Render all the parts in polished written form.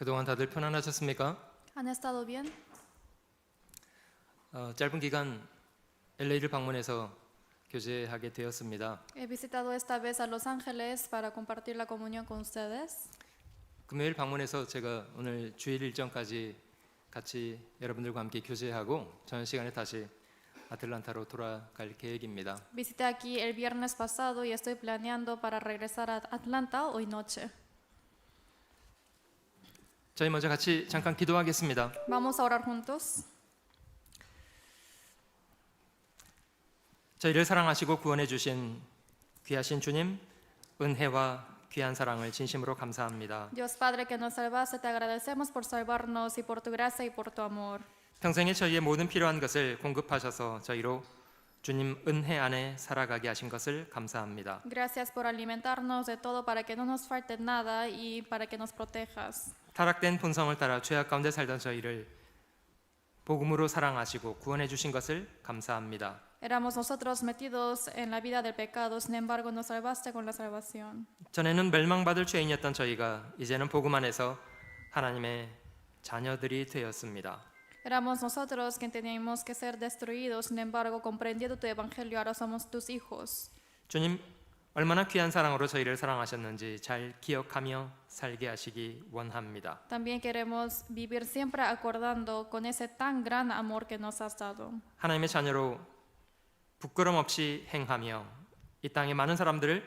그동안 다들 편안하셨습니까? ¿Han estado bien? 짧은 기간 LA를 방문해서 교제하게 되었습니다. He visitado esta vez a Los Ángeles para compartir la comunión con ustedes. 금요일 방문해서 제가 오늘 주일 일정까지 같이 여러분들과 함께 교제하고 저녁 시간에 다시 아틀란타로 돌아갈 계획입니다. Visité aquí el viernes pasado y estoy planeando para regresar a Atlanta hoy noche. 저희 먼저 같이 잠깐 기도하겠습니다. Vamos a orar juntos. 저희를 사랑하시고 구원해 주신 귀하신 주님, 은혜와 귀한 사랑을 진심으로 감사합니다. Dios Padre que nos salvaste, te agradecemos por salvarnos y por tu gracia y por tu amor. 평생에 저희의 모든 필요한 것을 공급하셔서 저희로 주님 은혜 안에 살아가게 하신 것을 감사합니다. Gracias por alimentarnos de todo para que no nos falte nada y para que nos protejas. 타락된 본성을 따라 죄악 가운데 살던 저희를 복음으로 사랑하시고 구원해 주신 것을 감사합니다. Éramos nosotros metidos en la vida del pecado, sin embargo nos salvaste con la salvación. 전에는 멸망받을 죄인이었던 저희가 이제는 복음 안에서 하나님의 자녀들이 되었습니다. Éramos nosotros que teníamos que ser destruidos, sin embargo, comprendiendo tu evangelio, ahora somos tus hijos. 주님, 얼마나 귀한 사랑으로 저희를 사랑하셨는지 잘 기억하며 살게 하시기 원합니다. También queremos vivir siempre acordando con ese tan gran amor que nos has dado. 하나님의 자녀로 부끄럼 없이 행하며 이 땅의 많은 사람들을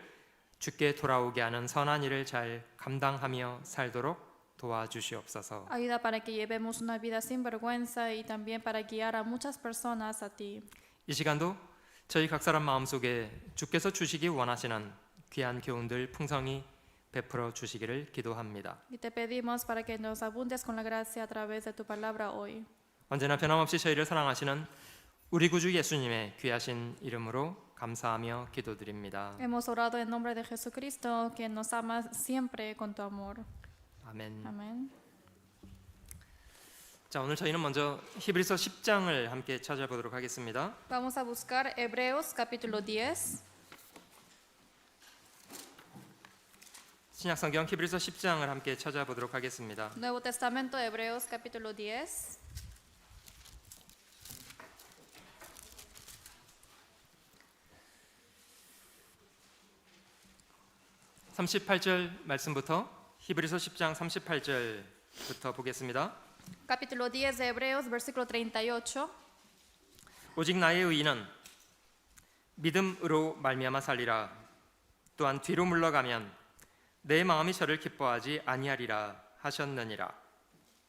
주께 돌아오게 하는 선한 일을 잘 감당하며 살도록 도와주시옵소서. Ayuda para que llevemos una vida sin vergüenza y también para guiar a muchas personas a ti. 이 시간도 저희 각 사람 마음속에 주께서 주시기 원하시는 귀한 교훈들 풍성히 베풀어 주시기를 기도합니다. Y te pedimos para que nos abundes con la gracia a través de tu palabra hoy. 언제나 변함없이 저희를 사랑하시는 우리 구주 예수님의 귀하신 이름으로 감사하며 기도드립니다. Hemos orado en nombre de Jesucristo, quien nos ama siempre con tu amor. 아멘. Amén. 자, 오늘 저희는 먼저 히브리서 10장을 함께 찾아보도록 하겠습니다. Vamos a buscar Hebreos capítulo 10. 신약 성경 히브리서 10장을 함께 찾아보도록 하겠습니다. Nuevo Testamento, Hebreos capítulo 10. (38절) 말씀부터 히브리서 10장 38절부터 보겠습니다. Capítulo 10 de Hebreos, versículo 38. 오직 나의 의인은 믿음으로 말미암아 살리라. 또한 뒤로 물러가면 내 마음이 저를 기뻐하지 아니하리라 하셨느니라.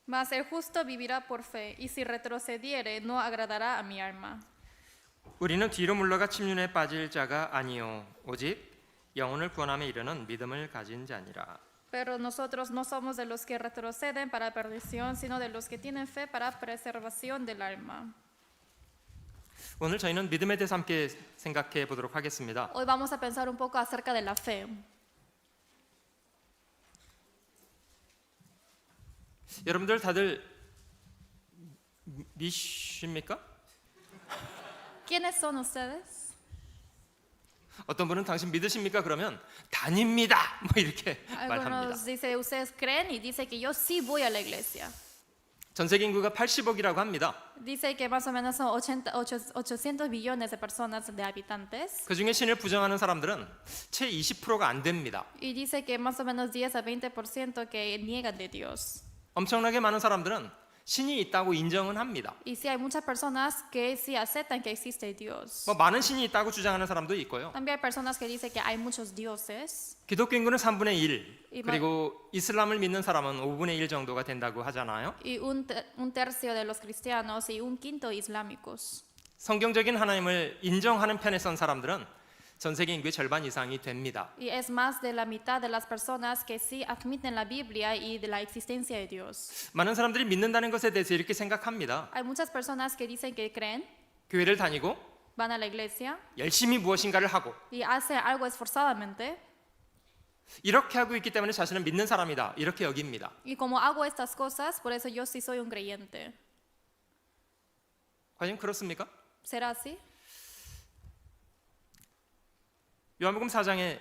Mas el justo vivirá por fe, y si retrocediere, no agradará a mi alma. 우리는 뒤로 물러가 침륜에 빠질 자가 아니요 오직 영혼을 구원함에 이르는 믿음을 가진 자니라. Pero nosotros no somos de los que retroceden para perdición, sino de los que tienen fe para preservación del alma. 오늘 저희는 믿음에 대해서 함께 생각해 보도록 하겠습니다. Hoy vamos a pensar un poco acerca de la fe. 여러분들 다들 미십니까? ¿Quiénes son ustedes? 어떤 분은 당신 믿으십니까? 그러면 다닙니다. 뭐 이렇게 말합니다. Algunos dicen, ustedes creen, y dice que yo sí voy a la iglesia. 전 세계 인구가 80억이라고 합니다. Dice que más o menos son 800 millones de personas de habitantes. 그 중에 신을 부정하는 사람들은 채 20%가 안 됩니다. Y dice que más o menos 10 a 20% que niegan de Dios. 엄청나게 많은 사람들은 신이 있다고 인정은 합니다. Y sí hay muchas personas que sí aceptan que existe Dios. 뭐 많은 신이 있다고 주장하는 사람도 있고요. También hay personas que dicen que hay muchos dioses. 기독교 인구는 3분의 1, 그리고 이슬람을 믿는 사람은 5분의 1 정도가 된다고 하잖아요. Y un tercio de los cristianos y un quinto islámicos. 성경적인 하나님을 인정하는 편에 선 사람들은 전 세계 인구의 절반 이상이 됩니다. Y es más de la mitad de las personas que sí admiten la Biblia y de la existencia de Dios. 많은 사람들이 믿는다는 것에 대해서 이렇게 생각합니다. Hay muchas personas que dicen que creen, 교회를 다니고 van a la iglesia 열심히 무엇인가를 하고 y hacen algo esforzadamente. 이렇게 하고 있기 때문에 자신은 믿는 사람이다. 이렇게 여깁니다. Y como hago estas cosas, por eso yo sí soy un creyente. 과연 그렇습니까? ¿Será así? 요한복음 4장에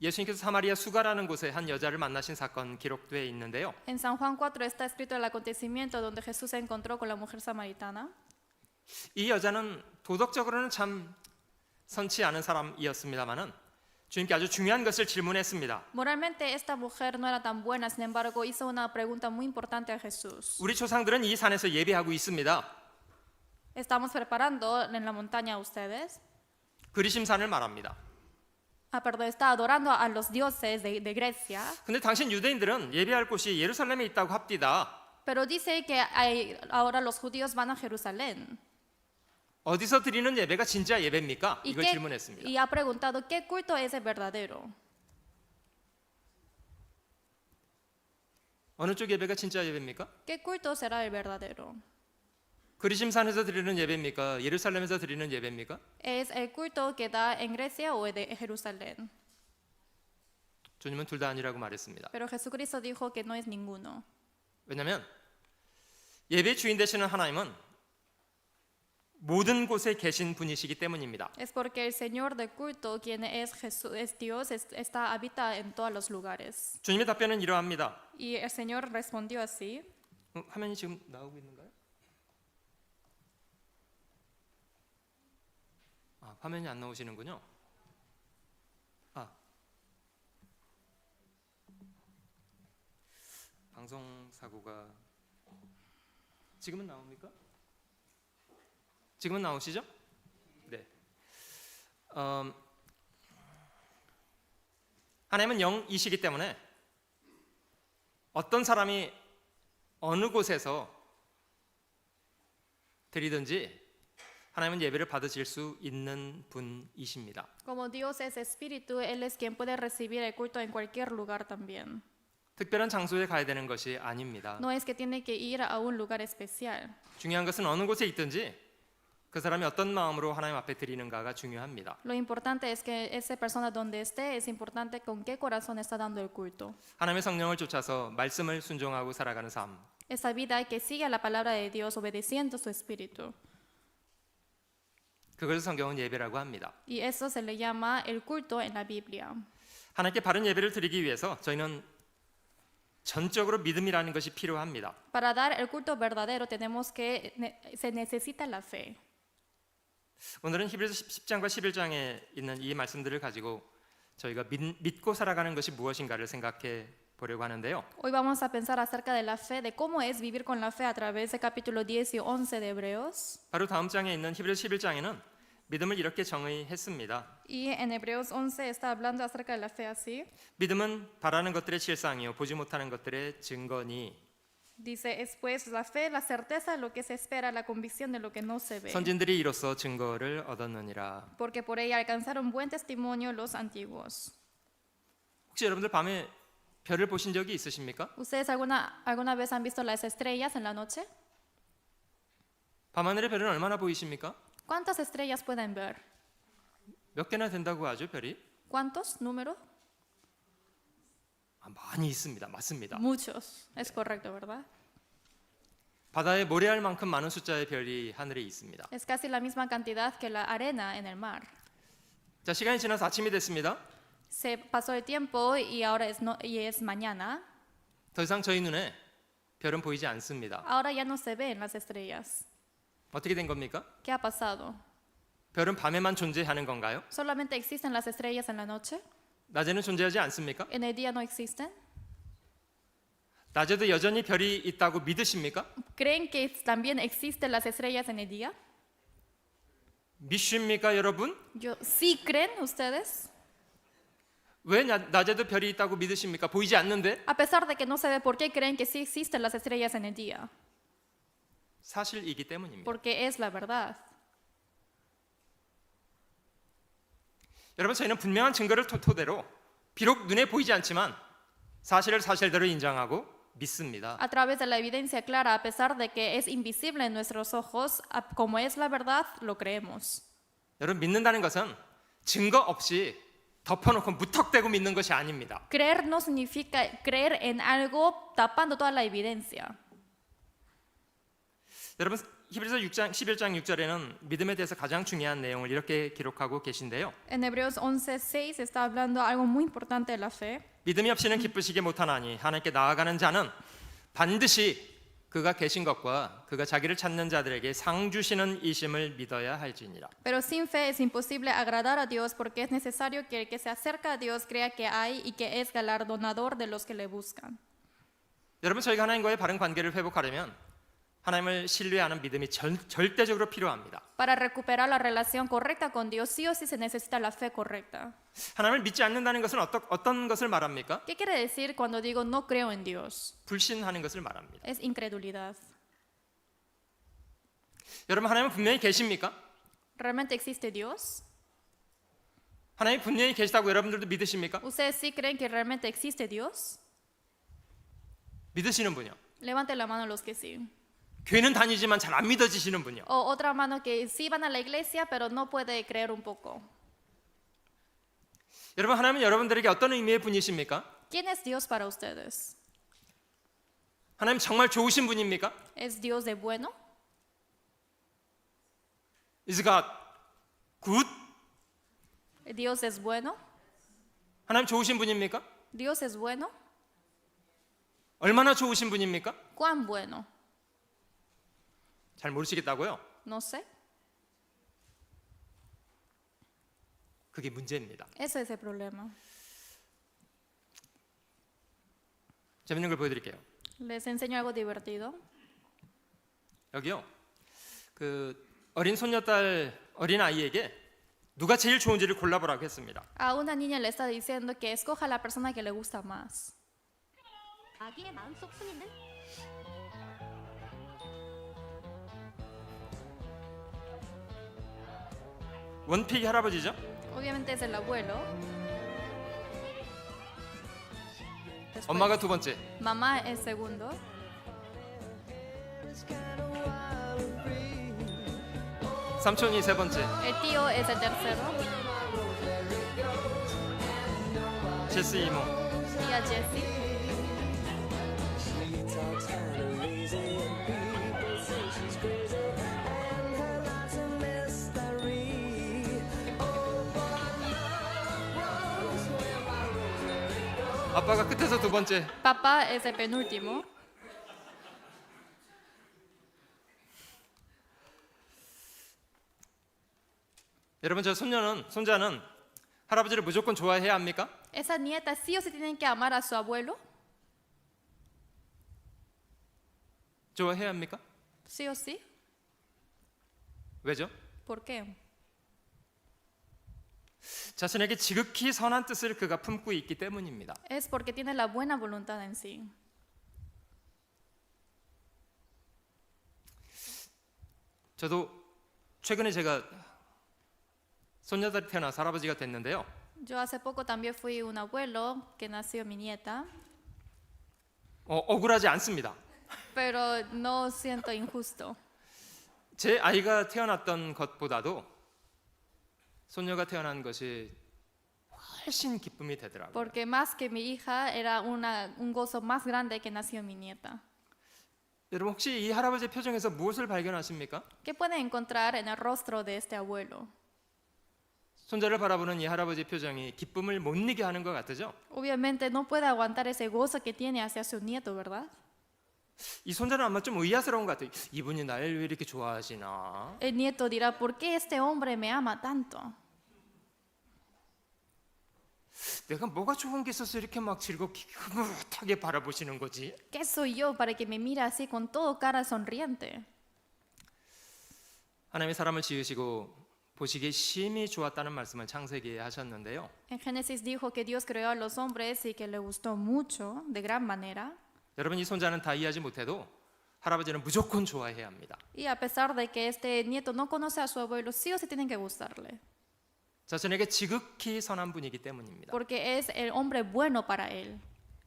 예수님께서 사마리아 수가라는 곳에 한 여자를 만나신 사건 기록되어 있는데요. En San Juan 4 está escrito el acontecimiento donde Jesús se encontró con la mujer samaritana. 이 여자는 do덕적으로는 참 선치 않은 사람이었습니다만은 주님께 아주 중요한 것을 질문했습니다. Moralmente esta mujer no era tan buena, sin embargo hizo una pregunta muy importante a Jesús. 우리 조상들은 이 산에서 예배하고 있습니다. Estamos preparando en la montaña ustedes. 그리심산을 말합니다. Perdón, está adorando a los dioses de Grecia, 근데 당신 유대인들은 예배할 곳이 예루살렘에 있다고 합디다. pero dice que ahora los judíos van a Jerusalén. 어디서 드리는 예배가 진짜 예배입니까? Y, 이걸 질문했습니다. y ha preguntado qué culto es el verdadero. 어느 쪽 예배가 진짜 예배입니까? ¿Qué culto será el verdadero? 그리심산에서 드리는 예배입니까? 예루살렘에서 드리는 예배입니까? ¿Es el culto que da en Grecia o de Jerusalén? 주님은 둘 다 아니라고 말했습니다. Pero Jesucristo dijo que no es ninguno. 왜냐하면 예배 주인 되시는 하나님은 모든 곳에 계신 분이시기 때문입니다. Es porque el Señor del culto, quien es Jesús, es Dios, habita en todos los lugares. 주님의 답변은 이러합니다. Y el Señor respondió así. 화면이 지금 나오고 있는가요? 화면이 안 나오시는군요. 방송 사고가 지금은 나옵니까? 지금은 나오시죠? 네. 하나님은 영이시기 때문에 어떤 사람이 어느 곳에서 드리든지 하나님은 예배를 받으실 수 있는 분이십니다. Como Dios es espíritu, Él es quien puede recibir el culto en cualquier lugar también. 특별한 장소에 가야 되는 것이 아닙니다. No es que tiene que ir a un lugar especial. 중요한 것은 어느 곳에 있든지 그 사람이 어떤 마음으로 하나님 앞에 드리는가가 중요합니다. Lo importante es que esa persona donde esté, es importante con qué corazón está dando el culto. 하나님의 성령을 쫓아서 말씀을 순종하고 살아가는 삶. Esa vida que sigue a la palabra de Dios obedeciendo su espíritu. 그것을 성경은 예배라고 합니다. Y eso se le llama el culto en la Biblia. 하나님께 바른 예배를 드리기 위해서 저희는 전적으로 믿음이라는 것이 필요합니다. Para dar el culto verdadero se necesita la fe. 오늘은 히브리서 10장과 11장에 있는 이 말씀들을 가지고 저희가 믿고 살아가는 것이 무엇인가를 생각해 보려고 하는데요. Hoy vamos a pensar acerca de la fe, de cómo es vivir con la fe a través del capítulo 10 y 11 de Hebreos. 바로 다음 장에 있는 히브리서 11장에는 믿음을 이렇게 정의했습니다. Y en Hebreos 11 está hablando acerca de la fe así. 믿음은 바라는 것들의 실상이요 보지 못하는 것들의 증거니 Dice, es pues la fe, la certeza de lo que se espera, la convicción de lo que no se ve. 선진들이 이로써 증거를 얻었느니라. Porque por ella alcanzaron buen testimonio los antiguos. 혹시 여러분들 밤에 별을 보신 적이 있으십니까? ¿Ustedes alguna vez han visto las estrellas en la noche? 밤하늘의 별은 얼마나 보이십니까? ¿Cuántas estrellas pueden ver? 몇 개나 된다고 하죠, 별이? ¿Cuántos? ¿Número? 많이 있습니다. 맞습니다. Muchos. Es correcto, ¿verdad? 바다에 모래알 만큼 많은 숫자의 별이 하늘에 있습니다. Es casi la misma cantidad que la arena en el mar. 자, 시간이 지나서 아침이 됐습니다. Se pasó el tiempo y ahora es mañana. 더 이상 저희 눈에 별은 보이지 않습니다. Ahora ya no se ven las estrellas. 어떻게 된 겁니까? ¿Qué ha pasado? 별은 밤에만 존재하는 건가요? ¿Solamente existen las estrellas en la noche? 낮에는 존재하지 않습니까? ¿En el día no existen? 낮에도 여전히 별이 있다고 믿으십니까? ¿Creen que también existen las estrellas en el día? 믿습니까, 여러분? ¿Sí creen ustedes? 왜 낮에도 별이 있다고 믿으십니까? 보이지 않는데? A pesar de que no se ve, ¿por qué creen que sí existen las estrellas en el día? 사실이기 때문입니다. Porque es la verdad. 여러분, 저희는 분명한 증거를 토대로 비록 눈에 보이지 않지만 사실을 사실대로 인정하고 믿습니다. A través de la evidencia clara, a pesar de que es invisible en nuestros ojos, como es la verdad, lo creemos. 여러분, 믿는다는 것은 증거 없이 덮어놓고 무턱대고 믿는 것이 아닙니다. Creer no significa creer en algo tapando toda la evidencia. 여러분, 히브리서 6장 11장 6절에는 믿음에 대해서 가장 중요한 내용을 이렇게 기록하고 계신데요. En Hebreos 11:6 está hablando algo muy importante de la fe. 믿음이 없이는 기쁘시게 못하나니 하나님께 나아가는 자는 반드시 그가 계신 것과 그가 자기를 찾는 자들에게 상 주시는 이심을 믿어야 할지니라. Pero sin fe es imposible agradar a Dios porque es necesario que el que se acerca a Dios crea que hay y que es galardonador de los que le buscan. 여러분, 저희가 하나님과의 바른 관계를 회복하려면 하나님을 신뢰하는 믿음이 절대적으로 필요합니다. Para recuperar la relación correcta con Dios, sí o sí se necesita la fe correcta. 하나님을 믿지 않는다는 것은 어떤 것을 말합니까? ¿Qué quiere decir cuando digo no creo en Dios? 불신하는 것을 말합니다. Es incredulidad. 여러분, 하나님은 분명히 계십니까? ¿Realmente existe Dios? 하나님이 분명히 계시다고 여러분들도 믿으십니까? ¿Ustedes sí creen que realmente existe Dios? 믿으시는 분이요. Levanten la mano los que sí. 교회는 다니지만 잘 안 믿어지시는 분이요. O otra mano que sí van a la iglesia, pero no puede creer un poco. 여러분, 하나님은 여러분들에게 어떤 의미의 분이십니까? ¿Quién es Dios para ustedes? 하나님 정말 좋으신 분입니까? ¿Es Dios de bueno? Is God good? ¿Dios es bueno? 하나님 좋으신 분입니까? ¿Dios es bueno? 얼마나 좋으신 분입니까? ¿Cuán bueno? 잘 모르시겠다고요? No sé. 그게 문제입니다. Ese es el problema. 재밌는 걸 보여드릴게요. Les enseño algo divertido. 여기요. 그 어린 손녀딸 어린 아이에게 누가 제일 좋은지를 골라보라고 했습니다. A una niña le está diciendo que escoja la persona que le gusta más. 아기의 마음속 순위는 원픽이 할아버지죠? Obviamente es el abuelo. Después, 엄마가 두 번째, mamá es segundo. 삼촌이 세 번째, El tío es el tercero. 제스 이모. Tía Jessie. 아빠가 끝에서 두 번째. Papá es el penúltimo. 여러분, 저 손자는 할아버지를 무조건 좋아해야 합니까? ¿Esa nieta sí o sí tienen que amar a su abuelo? 좋아해야 합니까? ¿Sí o sí? 왜죠? ¿Por qué? 자신에게 지극히 선한 뜻을 그가 품고 있기 때문입니다. Es porque tiene la buena voluntad en sí. 저도 최근에 제가 손녀딸이 태어나서 할아버지가 됐는데요. Yo hace poco también fui un abuelo que nació mi nieta, 억울하지 않습니다. pero no siento injusto. 제 아이가 태어났던 것보다도 손녀가 태어난 것이 훨씬 기쁨이 되더라고요. Porque más que mi hija era un gozo más grande que nació mi nieta. 여러분, 혹시 이 할아버지의 표정에서 무엇을 발견하십니까? ¿Qué pueden encontrar en el rostro de este abuelo? 손자를 바라보는 이 할아버지의 표정이 기쁨을 못 이기게 하는 것 같으죠? Obviamente no puede aguantar ese gozo que tiene hacia su nieto, ¿verdad? 이 손자는 아마 좀 의아스러운 것 같아요. 이분이 날 왜 이렇게 좋아하시나? El nieto dirá, ¿por qué este hombre me ama tanto? 내가 뭐가 좋은 게 있어서 이렇게 막 즐겁게 흐뭇하게 바라보시는 거지? ¿Qué soy yo para que me mire así con todo cara sonriente? 하나님이 사람을 지으시고 보시기에 심히 좋았다는 말씀을 창세기에 하셨는데요. En Génesis dijo que Dios creó a los hombres y que le gustó mucho, de gran manera. 여러분, 이 손자는 다 이해하지 못해도 할아버지는 무조건 좋아해야 합니다. Y a pesar de que este nieto no conoce a su abuelo, sí o sí tienen que gustarle. 자신에게 지극히 선한 분이기 때문입니다. Porque es el hombre bueno para él.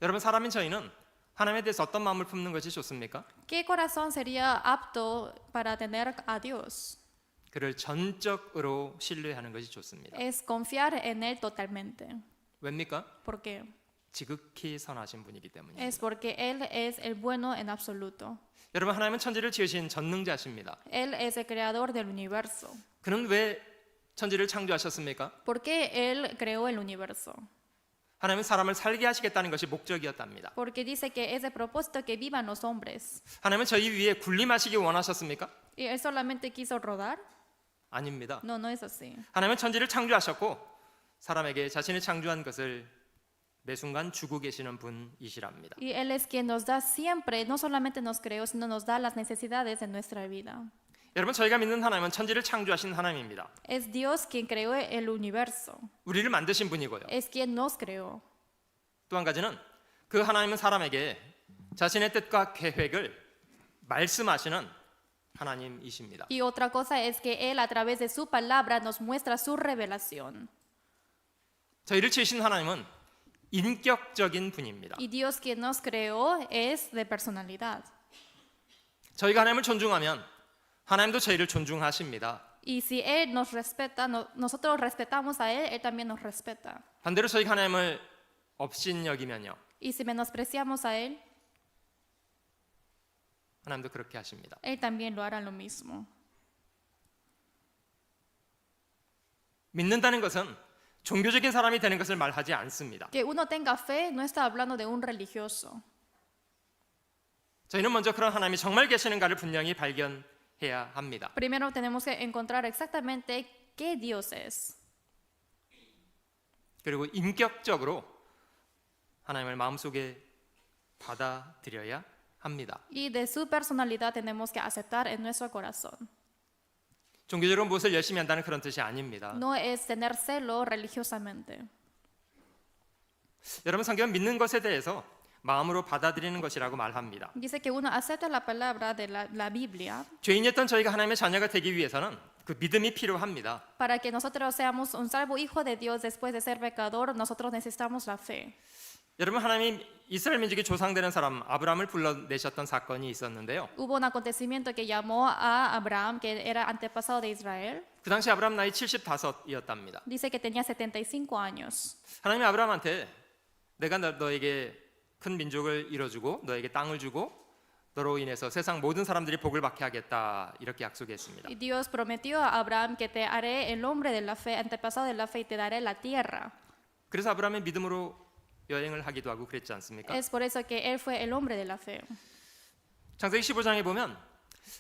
여러분, 사람인 저희는 하나님에 대해서 어떤 마음을 품는 것이 좋습니까? ¿Qué corazón sería apto para tener a Dios? 그를 전적으로 신뢰하는 것이 좋습니다. Es confiar en Él totalmente. 왜입니까? ¿Por qué? 지극히 선하신 분이기 때문입니다. Es porque Él es el bueno en absoluto. 여러분, 하나님은 천지를 지으신 전능자십니다. Él es el creador del universo. 그는 왜 천지를 창조하셨습니까? ¿Por qué Él creó el universo? 하나님은 사람을 살게 하시겠다는 것이 목적이었답니다. Porque dice que es de propósito que vivan los hombres. 하나님은 저희 위에 군림하시기 원하셨습니까? ¿Y Él solamente quiso rodar? 아닙니다. No, no es así. 하나님은 천지를 창조하셨고 사람에게 자신이 창조한 것을 매 순간 주고 계시는 분이시랍니다. Y Él es quien nos da siempre, no solamente nos creó, sino nos da las necesidades de nuestra vida. 여러분, 저희가 믿는 하나님은 천지를 창조하신 하나님입니다. Es Dios quien creó el universo. 우리를 만드신 분이고요. Es quien nos creó. 또 한 가지는 그 하나님은 사람에게 자신의 뜻과 계획을 말씀하시는 하나님이십니다. Y otra cosa es que Él a través de su palabra nos muestra su revelación. 저희를 지으신 하나님은 인격적인 분입니다. Y Dios quien nos creó es de personalidad. 저희가 하나님을 존중하면 하나님도 저희를 존중하십니다. Y si Él nos respeta, nosotros respetamos a Él, Él también nos respeta. 반대로 저희가 하나님을 업신여기면요, Y si menospreciamos a Él, 하나님도 그렇게 하십니다. Él también lo hará lo mismo. 믿는다는 것은 종교적인 사람이 되는 것을 말하지 않습니다. Que uno tenga fe no está hablando de un religioso. 저희는 먼저 그런 하나님이 정말 계시는가를 분명히 발견해야 합니다. Primero tenemos que encontrar exactamente qué Dios es. 그리고 인격적으로 하나님을 마음속에 받아들여야 합니다. Y de su personalidad tenemos que aceptar en nuestro corazón. 종교적으로 무엇을 열심히 한다는 그런 뜻이 아닙니다. No es tener celo religiosamente. 여러분, 성경은 믿는 것에 대해서 마음으로 받아들이는 것이라고 말합니다. Dice que uno acepta la palabra de la Biblia 죄인이었던 저희가 하나님의 자녀가 되기 위해서는 그 믿음이 필요합니다. para que nosotros seamos un salvo hijo de Dios después de ser pecador. Nosotros necesitamos la fe. 여러분, 하나님 이스라엘 민족의 조상되는 사람 아브라함을 불러내셨던 사건이 있었는데요. Hubo un acontecimiento que llamó a Abraham, que era antepasado de Israel. 그 당시 아브라함 나이 75이었답니다. Dice que tenía 75 años. 하나님이 아브라함한테 내가 너에게 큰 민족을 이뤄주고 너에게 땅을 주고 너로 인해서 세상 모든 사람들이 복을 받게 하겠다, 이렇게 약속했습니다. Y Dios prometió a Abraham que te haré el hombre de la fe, antepasado de la fe, y te daré la tierra. 그래서 아브라함이 믿음으로 여행을 하기도 하고 그랬지 않습니까? Es por eso que él fue el hombre de la fe. 창세기 15장에 보면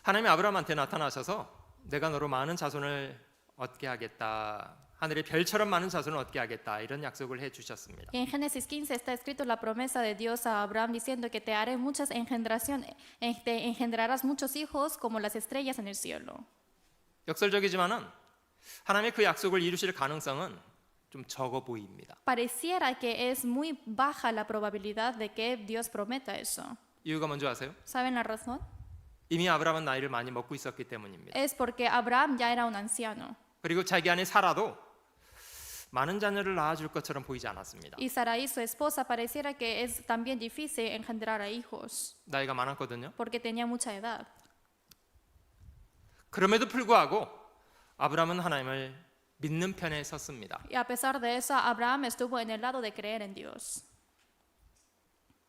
하나님이 아브라함한테 나타나셔서 내가 너로 많은 자손을 얻게 하겠다, 하늘의 별처럼 많은 자손을 얻게 하겠다, 이런 약속을 해주셨습니다. Y en Génesis 15 está escrito la promesa de Dios a Abraham diciendo que te haré muchas engendración, te engendrarás muchos hijos como las estrellas en el cielo. 역설적이지만은 하나님의 그 약속을 이루실 가능성은 좀 적어 보입니다. Pareciera que es muy baja la probabilidad de que Dios prometa eso. 이유가 뭔지 아세요? ¿Saben la razón? 이미 아브라함은 나이를 많이 먹고 있었기 때문입니다. Es porque Abraham ya era un anciano. 그리고 자기 안에 사라도 많은 자녀를 낳아줄 것처럼 보이지 않았습니다. Y Sarai, su esposa, pareciera que es también difícil engendrar a hijos 나이가 많았거든요. porque tenía mucha edad. 그럼에도 불구하고 아브라함은 하나님을 믿는 편에 섰습니다. Y a pesar de eso, Abraham estuvo en el lado de creer en Dios.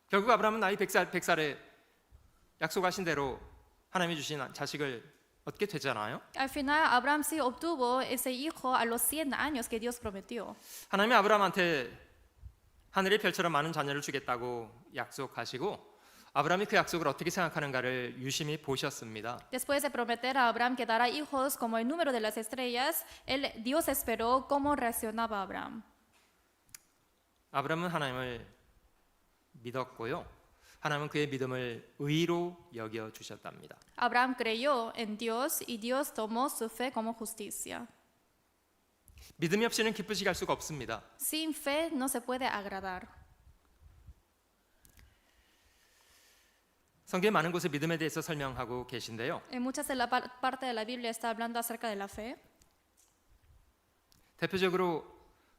결국 아브라함은 나이 100살에 약속하신 대로 하나님이 주신 자식을 얻게 되잖아요. Al final, Abraham sí obtuvo ese hijo a los 100 años que Dios prometió. 하나님이 아브라함한테 하늘의 별처럼 많은 자녀를 주겠다고 약속하시고 아브라함이 그 약속을 어떻게 생각하는가를 유심히 보셨습니다. Después de prometer a Abraham que dará hijos como el número de las estrellas, Dios esperó cómo reaccionaba Abraham. 아브라함은 하나님을 믿었고요. 하나님은 그의 믿음을 의로 여겨 주셨답니다. Abraham creyó en Dios y Dios tomó su fe como justicia. 믿음이 없이는 기쁘시게 할 수가 없습니다. Sin fe no se puede agradar. 성경의 많은 곳에 믿음에 대해서 설명하고 계신데요. En muchas de la parte de la Biblia está hablando acerca de la fe. 대표적으로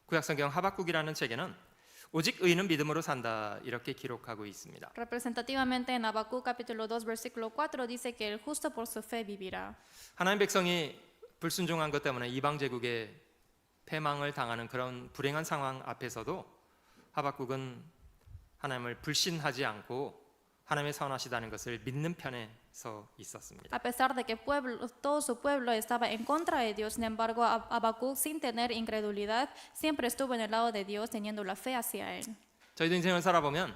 구약성경 하박국이라는 책에는 오직 의인은 믿음으로 산다, 이렇게 기록하고 있습니다. Representativamente en Habacuc capítulo 2 versículo 4 dice que el justo por su fe vivirá. 하나님 백성이 불순종한 것 때문에 이방 제국에 패망을 당하는 그런 불행한 상황 앞에서도 하박국은 하나님을 불신하지 않고 하나님의 선하시다는 것을 믿는 편에 서 있었습니다. A pesar de que todo su pueblo estaba en contra de Dios, sin embargo, Habacuc, sin tener incredulidad, siempre estuvo en el lado de Dios, teniendo la fe hacia Él. 저희도 인생을 살아보면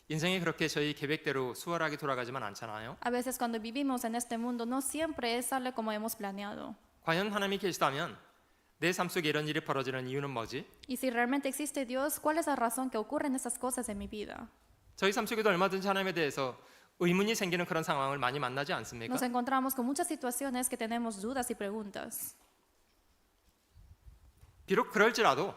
인생이 그렇게 저희 계획대로 수월하게 돌아가지만 않잖아요. A veces cuando vivimos en este mundo no siempre sale como hemos planeado. 과연 하나님이 계시다면 내 삶 속에 이런 일이 벌어지는 이유는 뭐지? Y si realmente existe Dios, ¿cuál es la razón que ocurren esas cosas en mi vida? 저희 삶 속에도 얼마든지 하나님에 대해서 의문이 생기는 그런 상황을 많이 만나지 않습니까? Nos encontramos con muchas situaciones que tenemos dudas y preguntas. 비록 그럴지라도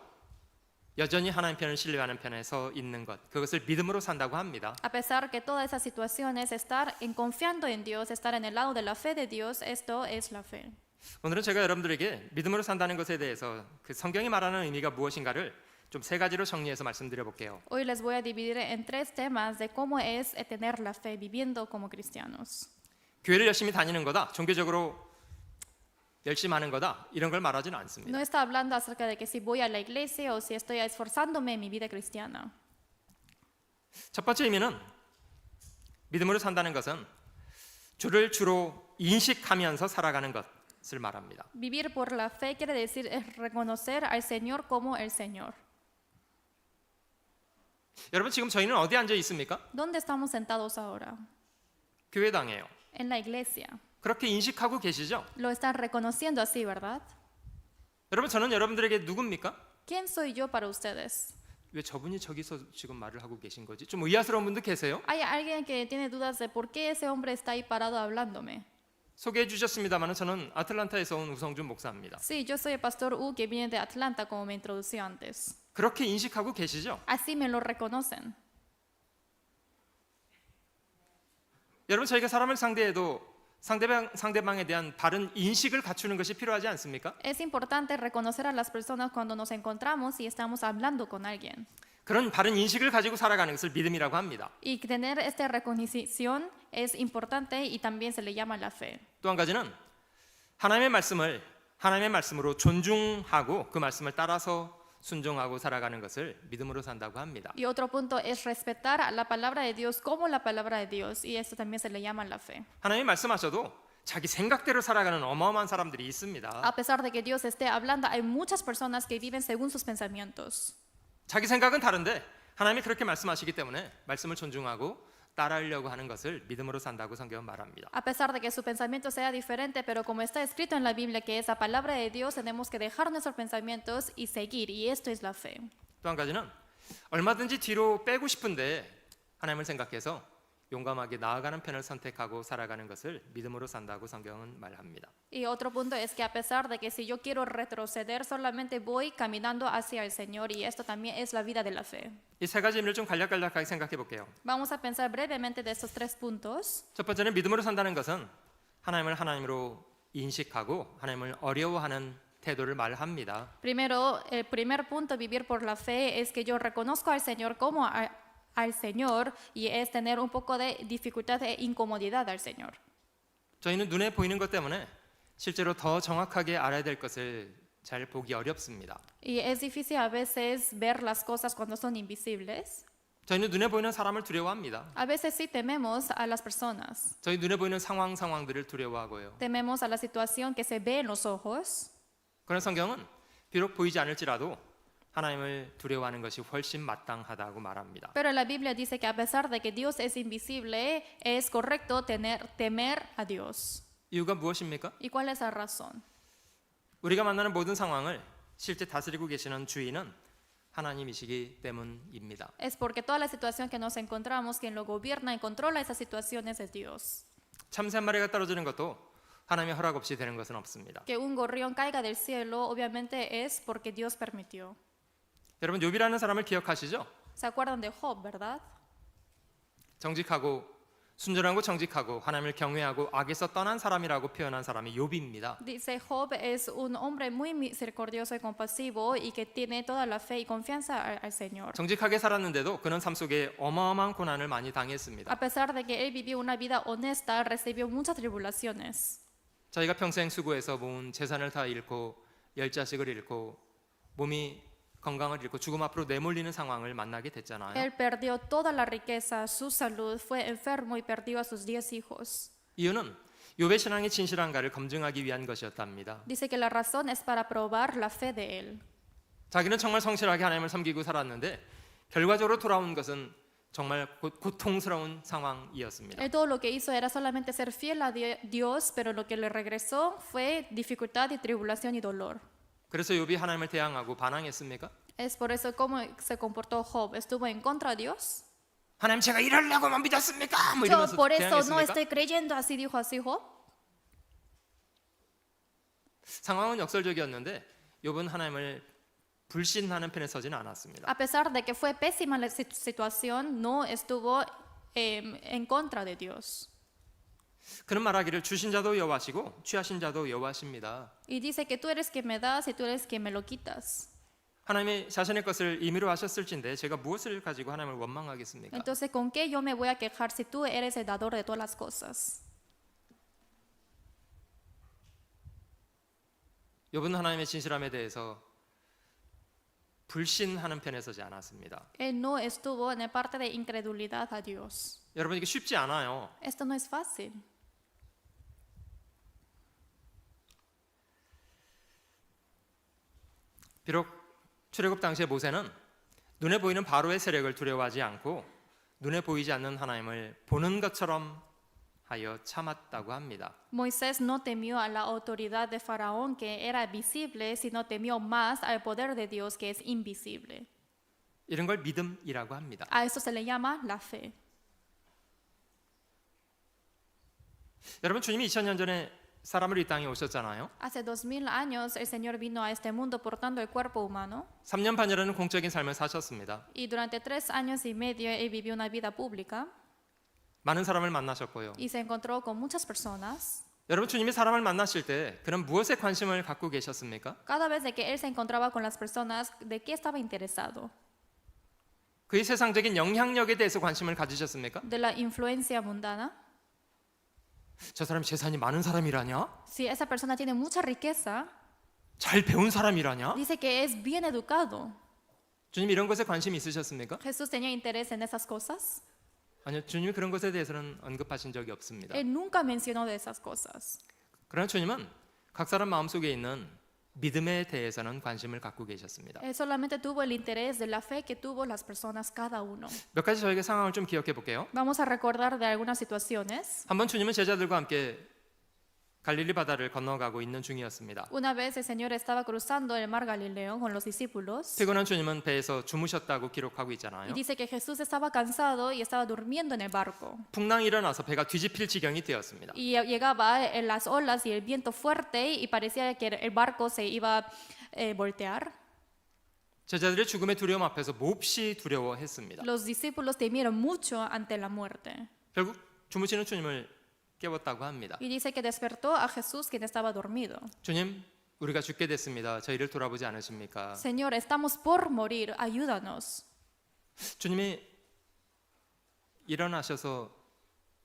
여전히 하나님 편을 신뢰하는 편에 서 있는 것, 그것을 믿음으로 산다고 합니다. A pesar que todas esas situaciones, estar en confiando en Dios, estar en el lado de la fe de Dios, esto es la fe. 오늘은 제가 여러분들에게 믿음으로 산다는 것에 대해서 그 성경이 말하는 의미가 무엇인가를 좀 세 가지로 정리해서 말씀드려 볼게요. Hoy les voy a dividir en tres temas de cómo es tener la fe viviendo como cristianos. 교회를 열심히 다니는 거다, 종교적으로 열심히 하는 거다, 이런 걸 말하지는 않습니다. No está hablando acerca de que si voy a la iglesia o si estoy esforzándome en mi vida cristiana. 첫 번째 의미는 믿음으로 산다는 것은 주를 주로 인식하면서 살아가는 것을 말합니다. Vivir por la fe quiere decir reconocer al Señor como el Señor. 여러분 지금 저희는 어디 앉아 있습니까? ¿Dónde estamos sentados ahora? 교회당이에요. En la iglesia. 그렇게 인식하고 계시죠? Lo están reconociendo así, ¿verdad? 여러분 저는 여러분들에게 누굽니까? ¿Quién soy yo para ustedes? 왜 저분이 저기서 지금 말을 하고 계신 거지? 좀 의아스러운 분도 계세요? ¿Hay alguien que tiene dudas de por qué ese hombre está ahí parado hablándome? 소개해 주셨습니다만 저는 아틀란타에서 온 우성준 목사입니다. Sí, yo soy el pastor U que viene de Atlanta, como me introdució antes. 그렇게 인식하고 계시죠? Así me lo reconocen. 여러분 저희가 사람을 상대해도 상대방에 대한 바른 인식을 갖추는 것이 필요하지 않습니까? Es importante reconocer a las personas cuando nos encontramos y estamos hablando con alguien. 그런 바른 인식을 가지고 살아가는 것을 믿음이라고 합니다. Y tener esta recognición es importante y también se le llama la fe. 또 한 가지는 하나님의 말씀을 하나님의 말씀으로 존중하고 그 말씀을 따라서 순종하고 살아가는 것을 믿음으로 산다고 합니다. Y otro punto es respetar a la palabra de Dios como la palabra de Dios y esto también se le llama la fe. 하나님이 말씀하셔도 자기 생각대로 살아가는 어마어마한 사람들이 있습니다. A pesar de que Dios esté hablando, hay muchas personas que viven según sus pensamientos. 자기 생각은 다른데 하나님이 그렇게 말씀하시기 때문에 말씀을 존중하고 따르려고 하는 것을 믿음으로 산다고 성경은 말합니다. A pesar de que su pensamiento sea diferente, pero como está escrito en la Biblia que es la palabra de Dios, tenemos que dejar nuestros pensamientos y seguir, y esto es la fe. 또 한 가지는 얼마든지 뒤로 빼고 싶은데 하나님을 생각해서 용감하게 나아가는 편을 선택하고 살아가는 것을 믿음으로 산다고 성경은 말합니다. Y otro punto es que a pesar de que si yo quiero retroceder, solamente voy caminando hacia el Señor, y esto también es la vida de la fe. 이 세 가지 의미를 좀 간략간략하게 생각해 볼게요. Vamos a pensar brevemente de estos tres puntos. 첫 번째는 믿음으로 산다는 것은 하나님을 하나님으로 인식하고 하나님을 어려워하는 태도를 말합니다. Primero, el primer punto, vivir por la fe, es que yo reconozco al Señor como al Señor, y es tener un poco de dificultad e incomodidad al Señor. 저희는 눈에 보이는 것 때문에 실제로 더 정확하게 알아야 될 것을 잘 보기 어렵습니다. Y es difícil a veces ver las cosas cuando son invisibles. 저희는 눈에 보이는 사람을 두려워합니다. A veces sí tememos a las personas. 저희 눈에 보이는 상황들을 두려워하고요. Tememos a la situación que se ve en los ojos. 그런 성경은 비록 보이지 않을지라도 하나님을 두려워하는 것이 훨씬 마땅하다고 말합니다. Pero la Biblia dice que a pesar de que Dios es invisible, es correcto temer a Dios. 이유가 무엇입니까? ¿Y cuál es la razón? 우리가 만나는 모든 상황을 실제 다스리고 계시는 주인은 하나님이시기 때문입니다. Es porque toda la situación que nos encontramos, quien lo gobierna y controla esas situaciones es Dios. 참새 한 마리가 떨어지는 것도 하나님의 허락 없이 되는 것은 없습니다. Que un gorrión caiga del cielo, obviamente es porque Dios permitió. 여러분 욥이라는 사람을 기억하시죠? ¿Se acuerdan de Job, verdad? 정직하고 순전하고 정직하고 하나님을 경외하고 악에서 떠난 사람이라고 표현한 사람이 욥입니다. Dice Job es un hombre muy misericordioso y compasivo y que tiene toda la fe y confianza al Señor. 정직하게 살았는데도 그는 삶 속에 어마어마한 고난을 많이 당했습니다. A pesar de que él vivió una vida honesta, recibió muchas tribulaciones. 자기가 평생 수고해서 모은 재산을 다 잃고 10자식을 잃고 몸이 건강을 잃고 죽음 앞으로 내몰리는 상황을 만나게 됐잖아요. Él perdió toda la riqueza, su salud, fue enfermo y perdió a sus 10 hijos. 이유는 욥의 신앙이 진실한가를 검증하기 위한 것이었답니다. Dice que la razón es para probar la fe de él. 자기는 정말 성실하게 하나님을 섬기고 살았는데 결과적으로 돌아온 것은 정말 고통스러운 상황이었습니다. Él todo lo que hizo era solamente ser fiel a Dios, pero lo que le regresó fue dificultad y tribulación y dolor. 그래서 욥이 하나님을 대항하고 반항했습니까? Es por eso cómo se comportó Job. ¿Estuvo en contra de Dios? 하나님 제가 이러려고만 믿었습니까? 뭐 Yo 이러면서 por eso no 대항했습니까? estoy creyendo, así dijo así Job. 상황은 역설적이었는데 욥은 하나님을 불신하는 편에 서지는 않았습니다. A pesar de que fue pésima la situación, no estuvo en contra de Dios. 그는 말하기를 주신 자도 여호와시고 취하신 자도 여호와십니다. Y dice que tú eres quien me das y tú eres quien me lo quitas. 하나님이 자신의 것을 임의로 하셨을진데 제가 무엇을 가지고 하나님을 원망하겠습니까? Entonces, ¿con qué yo me voy a quejar si tú eres el dador de todas las cosas? 욥은 하나님의 진실함에 대해서 불신하는 편에 서지 않았습니다. Él no estuvo en la parte de incredulidad a Dios. 여러분 이게 쉽지 않아요. Esto no es fácil. 비록 출애굽 당시의 모세는 눈에 보이는 바로의 세력을 두려워하지 않고 눈에 보이지 않는 하나님을 보는 것처럼 하여 참았다고 합니다. Moisés no temió a la autoridad de Faraón que era visible, sino temió más al poder de Dios que es invisible. 이런 걸 믿음이라고 합니다. A eso se le llama la fe. 여러분 주님이 2000년 전에 사람을 이 땅에 오셨잖아요. Hace 2000 años el Señor vino a este mundo portando el cuerpo humano 3년 반이라는 공적인 삶을 사셨습니다. y durante 3 años y medio él vivió una vida pública 많은 사람을 만나셨고요. y se encontró con muchas personas. 여러분 주님이 사람을 만나실 때 그런 무엇에 관심을 갖고 계셨습니까? Cada vez de que él se encontraba con las personas, ¿de qué estaba interesado? 그의 세상적인 영향력에 대해서 관심을 가지셨습니까? ¿De la influencia mundana? 저 사람이 재산이 많은 사람이라냐? Si esa persona tiene mucha riqueza, 잘 배운 사람이라냐? dice que es bien educado. 주님 이런 것에 관심이 있으셨습니까? ¿Jesús tenía interés en esas cosas? 아니요, 주님이 그런 것에 대해서는 언급하신 적이 없습니다. Él nunca mencionó de esas cosas. 그러나 주님은 각 사람 마음속에 있는 믿음에 대해서는 관심을 갖고 계셨습니다. Él solamente tuvo el interés de la fe que tuvo las personas cada uno. 몇 가지 저에게 상황을 좀 기억해 볼게요. Vamos a recordar de algunas situaciones. 한번 주님은 제자들과 함께 갈릴리 바다를 건너가고 있는 중이었습니다. Una vez el Señor estaba cruzando el mar Galileo con los discípulos 피곤한 주님은 배에서 주무셨다고 기록하고 y 있잖아요. dice que Jesús estaba cansado y estaba durmiendo en el barco. 풍랑이 일어나서 배가 뒤집힐 지경이 되었습니다. Y llegaba en las olas y el viento fuerte y parecía que el barco se iba a voltear. 제자들의 죽음의 두려움 앞에서 몹시 두려워했습니다. Los discípulos temieron mucho ante la muerte. 결국 주무시는 주님을 깨웠다고 합니다. Y dice que despertó a Jesús quien estaba dormido. 주님, 우리가 죽게 됐습니다. 저희를 돌아보지 않으십니까? Señor, estamos por morir, ayúdanos. 주님이 일어나셔서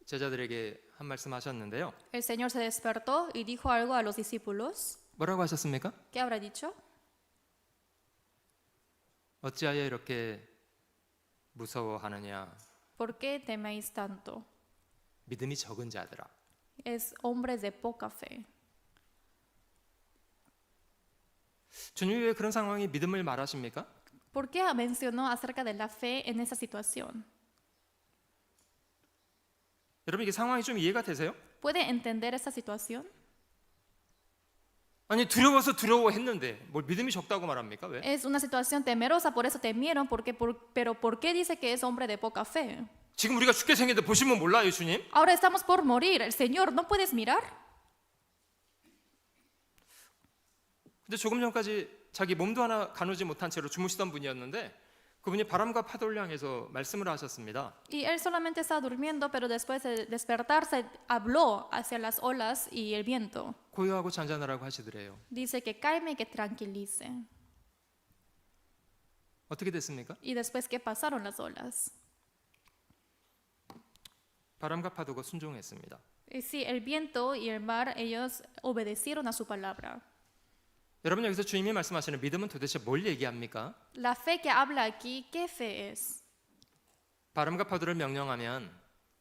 제자들에게 한 말씀 하셨는데요. El Señor se despertó y dijo algo a los discípulos. 뭐라고 하셨습니까? ¿Qué habrá dicho? 어찌하여 이렇게 무서워하느냐? ¿Por qué teméis tanto? 믿음이 적은 자들아. Es hombres de poca fe. 주님이 왜 그런 상황에 믿음을 말하십니까? ¿Por qué mencionó acerca de la fe en esa situación? 여러분 이게 상황이 좀 이해가 되세요? ¿Puede entender esa situación? 아니 두려워서 두려워했는데 뭘 믿음이 적다고 말합니까? 왜? Es una situación temerosa, por eso temieron, pero ¿por qué dice que es hombre de poca fe? 지금 우리가 죽게 생겼는데 보시면 몰라요, 주님? Ahora estamos por morir. El Señor, ¿no puedes mirar? 근데 조금 전까지 자기 몸도 하나 가누지 못한 채로 주무시던 분이었는데 그분이 바람과 파도를 향해서 말씀을 하셨습니다. Y él solamente estaba durmiendo, pero después de despertarse habló hacia las olas y el viento. 고요하고 잔잔하라고 하시더래요. Dice que calme y que tranquilice. 어떻게 됐습니까? Y después que pasaron las olas. 바람과 파도가 순종했습니다. Y sí, el viento y el mar, ellos obedecieron a su palabra. 여러분 여기서 주님이 말씀하시는 믿음은 도대체 뭘 얘기합니까? La fe que habla aquí, ¿qué fe es? 바람과 파도를 명령하면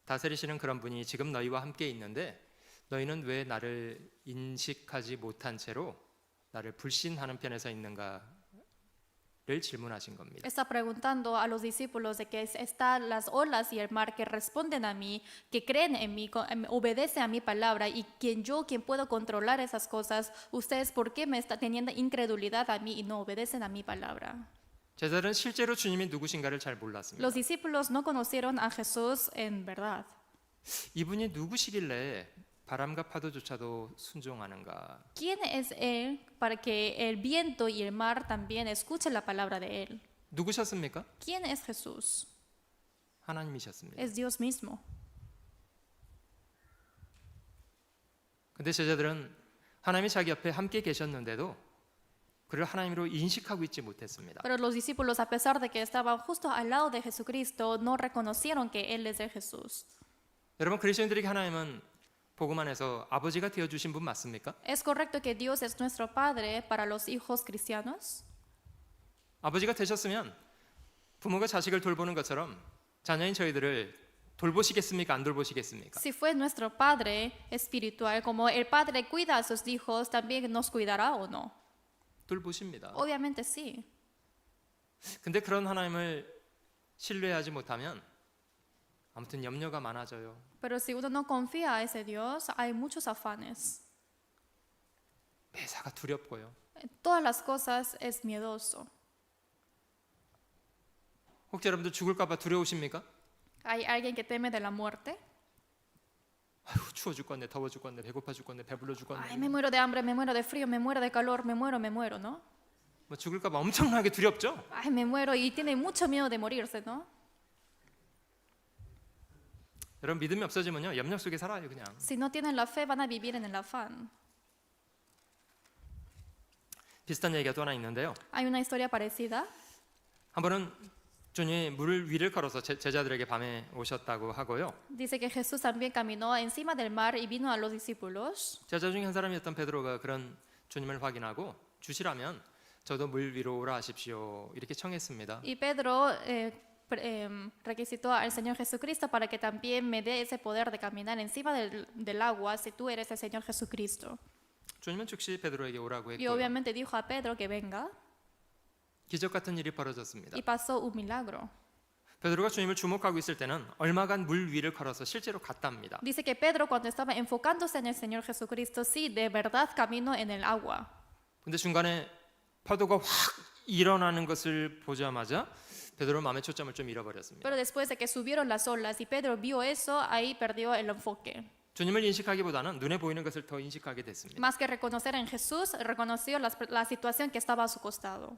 다스리시는 그런 분이 지금 너희와 함께 있는데 너희는 왜 나를 인식하지 못한 채로 나를 불신하는 편에 서 있는가를 질문하신 겁니다. Está preguntando a los discípulos de que están las olas y el mar que responden a mí, que creen en mí, obedecen a mi palabra y quien puedo controlar esas cosas, ustedes ¿por qué me están teniendo incredulidad a mí y no obedecen a mi palabra? 제자들은 실제로 주님이 누구신가를 잘 몰랐습니다. Los discípulos no conocieron a Jesús en verdad. 이분이 누구시길래 바람과 파도조차도 순종하는가? ¿Quién es Él para que el viento y el mar también escuchen la palabra de Él? 누구셨습니까? ¿Quién es Jesús? 하나님이셨습니다. Es Dios mismo. 근데 제자들은 하나님이 자기 옆에 함께 계셨는데도 그를 하나님으로 인식하고 있지 못했습니다. Pero los discípulos, a pesar de que estaban justo al lado de Jesucristo, no reconocieron que Él es el Jesús. 여러분 그리스도인들에게 하나님은 복음 안에서 아버지가 되어 주신 분 맞습니까? ¿Es correcto que Dios es nuestro Padre para los hijos cristianos? 아버지가 되셨으면 부모가 자식을 돌보는 것처럼 자녀인 저희들을 돌보시겠습니까? 안 돌보시겠습니까? Si fue nuestro Padre espiritual, como el Padre cuida a sus hijos, ¿también nos cuidará o no? 돌보십니다. Obviamente sí. 근데 그런 하나님을 신뢰하지 못하면 아무튼 염려가 많아져요. Pero si uno no confía a ese Dios, hay muchos afanes. 매사가 두렵고요. En todas las cosas es miedoso. 혹시 여러분들 죽을까 봐 두려우십니까? ¿Hay alguien que teme de la muerte? 아휴 추워 죽겠네, 더워 죽겠네, 배고파 죽겠네, 배불러 죽겠네. Ay, me muero de hambre, me muero de frío, me muero de calor, me muero, ¿no? 뭐 죽을까 봐 엄청나게 두렵죠? Ay, me muero y tiene mucho miedo de morirse, ¿no? 여러분 믿음이 없어지면요 염려 속에 살아요 그냥. Si no tienen la fe, van a vivir en el afán. 비슷한 얘기가 또 하나 있는데요. Hay una historia parecida. 한 번은 주님이 물 위를 걸어서 제자들에게 밤에 오셨다고 하고요. Dice que Jesús también caminó encima del mar y vino a los discípulos. 제자 중에 한 사람이었던 베드로가 그런 주님을 확인하고 주시라면 저도 물 위로 오라 하십시오 이렇게 청했습니다. Y Pedro requisitó al Señor Jesucristo para que también me dé ese poder de caminar encima del agua si tú eres el Señor Jesucristo. 주님은 즉시 베드로에게 오라고 Y 했고요. obviamente dijo a Pedro que venga 기적 같은 일이 벌어졌습니다. y pasó un milagro. 베드로가 주님을 주목하고 있을 때는 얼마간 물 위를 걸어서 실제로 갔답니다. Dice que Pedro cuando estaba enfocándose en el Señor Jesucristo, sí, de verdad caminó en el agua. 근데 중간에 파도가 확 일어나는 것을 보자마자 베드로 마음의 초점을 좀 잃어버렸습니다. Pero después de que subieron las olas y Pedro vio eso, ahí perdió el enfoque. 주님을 인식하기보다는 눈에 보이는 것을 더 인식하게 됐습니다. Más que reconocer en Jesús, reconoció la situación que estaba a su costado.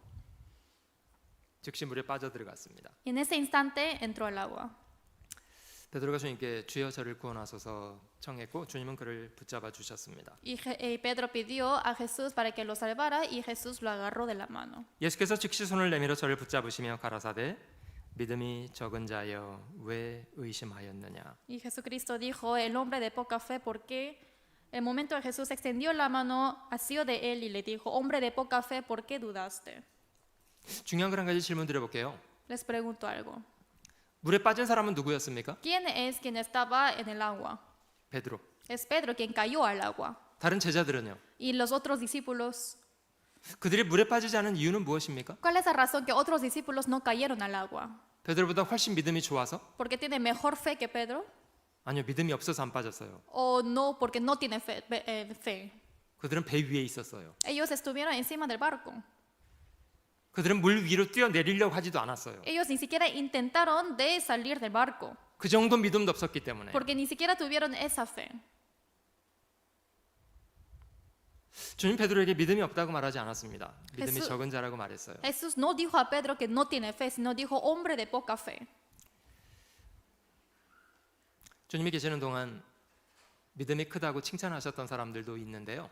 즉시 물에 빠져들어갔습니다. Y en ese instante entró al agua. 베드로가 주님께 주여 저를 구원하소서 청했고 주님은 그를 붙잡아 주셨습니다. Y Pedro pidió a Jesús para que lo salvara y Jesús lo agarró de la mano. 예수께서 즉시 손을 내밀어 저를 붙잡으시며 가라사대 믿음이 적은 자여 왜 의심하였느냐. Y Jesucristo dijo, el hombre de poca fe, ¿por qué? El momento en Jesús extendió la mano, asió de él y le dijo, hombre de poca fe, ¿por qué dudaste? 중요한 걸 한 가지 질문 드려볼게요. Les pregunto algo. 물에 빠진 사람은 누구였습니까? ¿Quién es quien estaba en el agua? 베드로. Es Pedro quien cayó al agua. 다른 제자들은요? ¿Y los otros discípulos? 그들이 물에 빠지지 않은 이유는 무엇입니까? ¿Cuál es la razón que otros discípulos no cayeron al agua? 베드로보다 훨씬 믿음이 좋아서? ¿Porque tiene mejor fe que Pedro? 아니요, 믿음이 없어서 안 빠졌어요. ¿O no porque no tiene fe? 그들은 배 위에 있었어요. Ellos estuvieron encima del barco. 그들은 물 위로 뛰어내리려고 하지도 않았어요. Ellos ni siquiera intentaron de salir del barco, 그 정도 믿음도 없었기 때문에. porque ni siquiera tuvieron esa fe. 주님 베드로에게 믿음이 없다고 말하지 않았습니다. 믿음이 예수- 적은 자라고 말했어요. Jesús no dijo a Pedro que no tiene fe, sino dijo hombre de poca fe. 주님이 계시는 동안 믿음이 크다고 칭찬하셨던 사람들도 있는데요.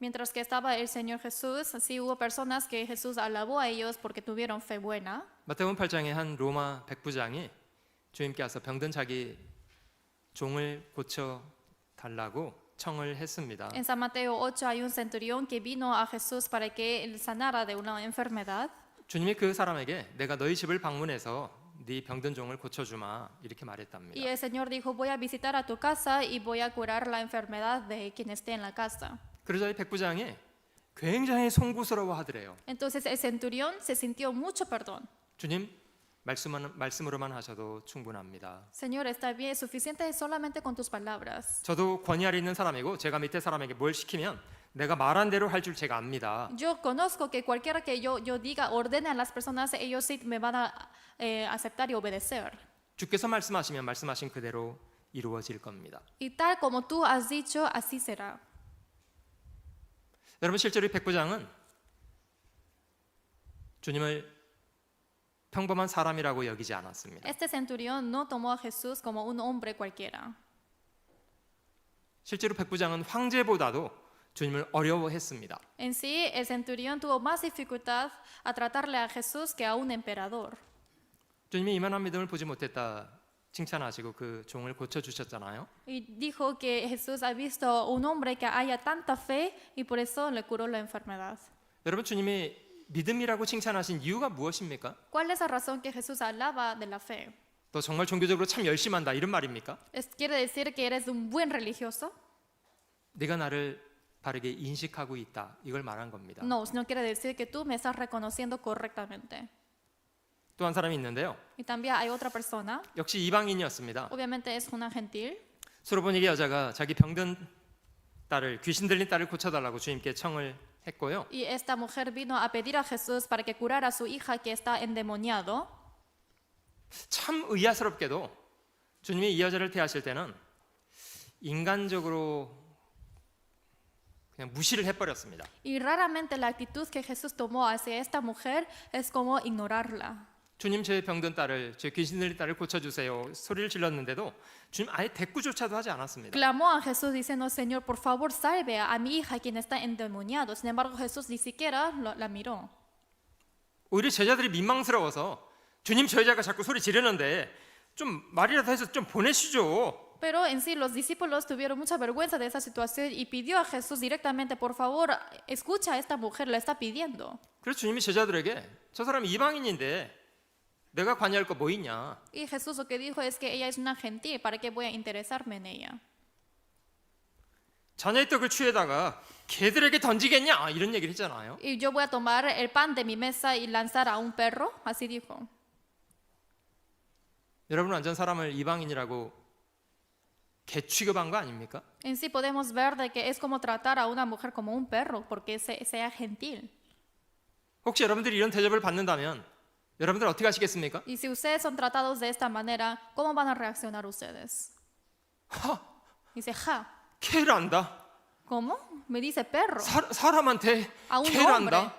Mientras que estaba el Señor Jesús, sí hubo personas que Jesús alabó a ellos porque tuvieron fe buena. 마태복음 8장에 한 로마 백부장이 주님께 와서 병든 자기 종을 고쳐 달라고 청을 했습니다. En San Mateo 8 hay un centurión que vino a Jesús para que él sanara de una enfermedad. 주님이 그 사람에게 내가 너희 집을 방문해서 네 병든 종을 고쳐주마 이렇게 말했답니다. Y el Señor dijo, voy a visitar a tu casa y voy a curar la enfermedad de quien esté en la casa. 그러자 이 백부장이 굉장히 송구스러워하더래요. Entonces el centurión se sintió mucho perdón. 주님 말씀으로만 하셔도 충분합니다. Señor, está bien, es suficiente solamente con tus palabras. 저도 권위 아래 있는 사람이고 제가 밑에 사람에게 뭘 시키면 내가 말한 대로 할 줄 제가 압니다. Yo conozco que cualquiera que yo diga, ordene a las personas, ellos sí me van a aceptar y obedecer. 주께서 말씀하시면 말씀하신 그대로 이루어질 겁니다. Y tal como tú has dicho, así será. 여러분 실제로 이 백부장은 주님을 평범한 사람이라고 여기지 않았습니다. Este centurión no tomó a Jesús como un hombre cualquiera. 실제로 백부장은 황제보다도 주님을 어려워했습니다. En sí, el centurión tuvo más dificultad a tratarle a Jesús que a un emperador. 주님이 이만한 믿음을 보지 못했다 칭찬하시고 그 종을 고쳐주셨잖아요. Y dijo que Jesús ha visto un hombre que haya tanta fe y por eso le curó la enfermedad. 여러분 주님이 믿음이라고 칭찬하신 이유가 무엇입니까? ¿Cuál es la razón que Jesús hablaba de la fe? 너 정말 종교적으로 참 열심히 한다 이런 말입니까? ¿Quiere decir que eres un buen religioso? 네가 나를 바르게 인식하고 있다 이걸 말한 겁니다. No, no quiere decir que tú me estás reconociendo correctamente. 또 한 사람이 있는데요. Y también hay otra persona, 역시 이방인이었습니다. obviamente es una gentil, 수로보니게 여자가 자기 병든 딸을 귀신 들린 딸을 고쳐달라고 주님께 청을 했고요. y esta mujer vino a pedir a Jesús para que curara a su hija que está endemoniado. 참 의아스럽게도 주님이 이 여자를 대하실 때는 인간적으로 그냥 무시를 해버렸습니다. Y raramente la actitud que Jesús tomó hacia esta mujer es como ignorarla. 주님 제 병든 딸을 제 귀신 들린 딸을 고쳐주세요 소리를 질렀는데도 주님 아예 대꾸조차도 하지 않았습니다. Clamó a Jesús diciendo, Señor, por favor, salve a mi hija quien está endemoniado. Sin embargo, Jesús ni siquiera la miró. 오히려 제자들이 민망스러워서 주님 저 여자가 자꾸 소리 지르는데 좀 말이라도 해서 좀 보내시죠. Pero en sí los discípulos tuvieron mucha vergüenza de esa situación y pidió a Jesús directamente, por favor, escucha a esta mujer, le está pidiendo. 그래서 주님이 제자들에게 저 사람이 이방인인데 내가 관여할 거 뭐 있냐. Y Jesús lo que dijo es que ella es una gentil, ¿para qué voy a interesarme en ella? 자녀의 떡을 취에다가 개들에게 던지겠냐 이런 얘기를 했잖아요. Y yo voy a tomar el pan de mi mesa y lanzar a un perro, así dijo. 여러분 완전 사람을 이방인이라고 개 취급한 거 아닙니까? En sí podemos ver de que es como tratar a una mujer como un perro, porque sea gentil. 혹시 여러분들이 이런 대접을 받는다면 여러분들 어떻게 하시겠습니까? Y si ustedes son tratados de esta manera, ¿cómo van a reaccionar ustedes? 하, Dice, ja, 개를 안다. ¿cómo? Me dice perro. 사람한테 A un 개를 hombre. 안다.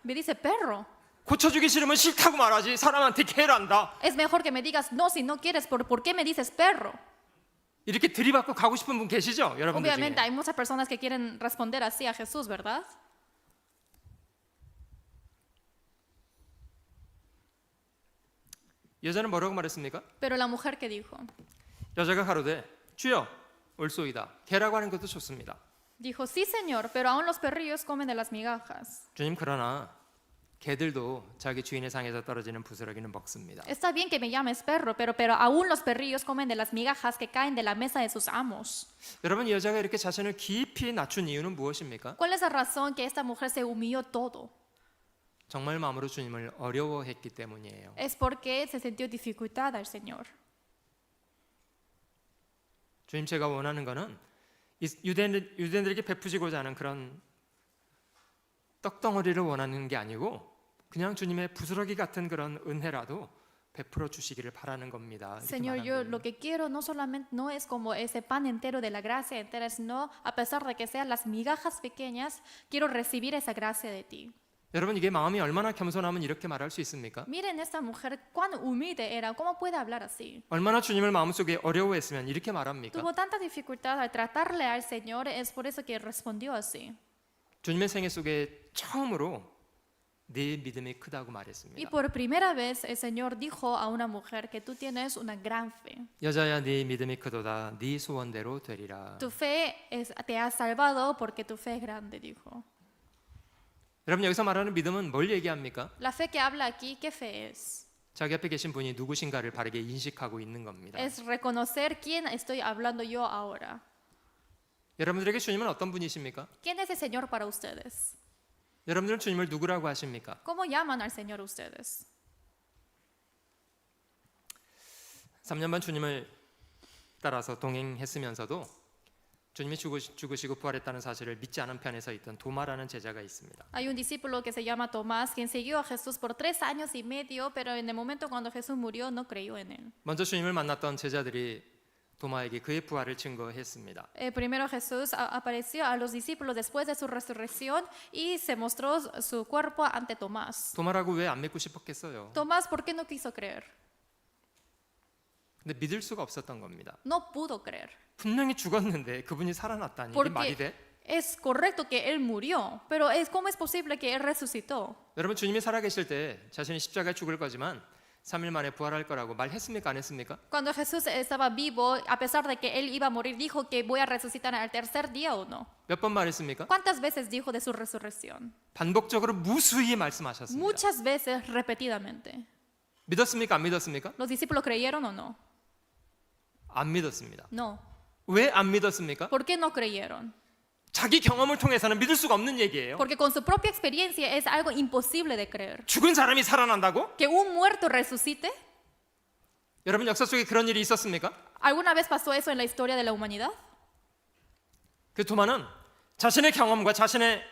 Me dice perro. 고쳐주기 싫으면 싫다고 말하지 사람한테 개를 안다. Es mejor que me digas, no, si no quieres, ¿por qué me dices perro? 이렇게 들이받고 가고 싶은 분 계시죠? 여러분들 Obviamente 중에. hay muchas personas que quieren responder así a Jesús, ¿verdad? 여자는 뭐라고 말했습니까? Pero la mujer que dijo, 여자가 가로되 주여 올소이다. 개라고 하는 것도 좋습니다. dijo, sí, Señor, pero aún los perrillos comen de las migajas. 주님 그러나 개들도 자기 주인의 상에서 떨어지는 부스러기는 먹습니다. Está bien que me llames perro, pero aún los perrillos comen de las migajas que caen de la mesa de sus amos. 여러분 이 여자가 이렇게 자신을 깊이 낮춘 이유는 무엇입니까? ¿Cuál es la razón que esta mujer se humilló todo? 정말 마음으로 주님을 어려워했기 때문이에요. Es porque se sintió dificultada al Señor. 주님 제가 원하는 거는 유대인들에게 베푸시고자 하는 그런 떡덩어리를 원하는 게 아니고 그냥 주님의 부스러기 같은 그런 은혜라도 베풀어 주시기를 바라는 겁니다. 이렇게 Señor, 말한 yo 거예요. lo que quiero no solamente no es como ese pan entero de la gracia entera, sino a pesar de que sean las migajas pequeñas, quiero recibir esa gracia de ti. 여러분 이게 마음이 얼마나 겸손하면 이렇게 말할 수 있습니까? Miren esta mujer cuán humilde era, ¿cómo puede hablar así? 얼마나 주님을 마음속에 어려워했으면 이렇게 말합니까? Tuvo tanta dificultad al tratarle al Señor, es por eso que respondió así. 주님의 생애 속에 처음으로 네 믿음이 크다고 Y 말했습니다. por primera vez el Señor dijo a una mujer que tú tienes una gran fe. 여자야 네 믿음이 크도다. 네 소원대로 되리라. Tu fe te ha salvado porque tu fe es grande, dijo. 여러분 여기서 말하는 믿음은 뭘 얘기합니까? La fe que habla aquí, ¿qué fe es? 자기 앞에 계신 분이 누구신가를 바르게 인식하고 있는 겁니다. Es reconocer quién estoy hablando yo ahora. 여러분들에게 주님은 어떤 분이십니까? ¿Quién es el Señor para ustedes? 여러분들은 주님을 누구라고 하십니까? ¿Cómo llaman al Señor ustedes? 3년 반 주님을 따라서 동행했으면서도 주님이 죽으시고 부활했다는 사실을 믿지 않은 편에 서 있던 도마라는 제자가 있습니다. Hay un discípulo que se llama Tomás, quien siguió a Jesús por 3 años y medio, pero en el momento cuando Jesús murió no creyó en él. 먼저 주님을 만났던 제자들이 도마에게 그의 부활을 증거했습니다. Primero Jesús apareció a los discípulos después de su resurrección y se mostró su cuerpo ante Tomás. 도마라고 왜 안 믿고 싶었겠어요? Tomás, ¿por qué no quiso creer? 근데 믿을 수가 없었던 겁니다. No pudo creer. 분명히 죽었는데 그분이 살아났다니 이게 말이 돼? Porque es correcto que él murió, pero ¿cómo es posible que él resucitó? 여러분 주님이 살아계실 때 자신이 십자가에 죽을 거지만 3일 만에 부활할 거라고 말했습니까? 안 했습니까? Cuando Jesús estaba vivo, a pesar de que él iba a morir, dijo que voy a resucitar al tercer día o no. 몇 번 말했습니까? ¿Cuántas veces dijo de su resurrección? 반복적으로 무수히 말씀하셨습니다. Muchas veces, repetidamente. 믿었습니까? 안 믿었습니까? ¿Los discípulos creyeron o no? 안 믿었습니다. No. 왜 안 믿었습니까? ¿Por qué no creyeron? 자기 경험을 통해서는 믿을 수가 없는 얘기예요. Porque con su propia experiencia es algo imposible de creer. 죽은 사람이 살아난다고? ¿Que un muerto resucite? 여러분 역사 속에 그런 일이 있었습니까? ¿Alguna vez pasó eso en la historia de la humanidad? 그 도마는 자신의 경험과 자신의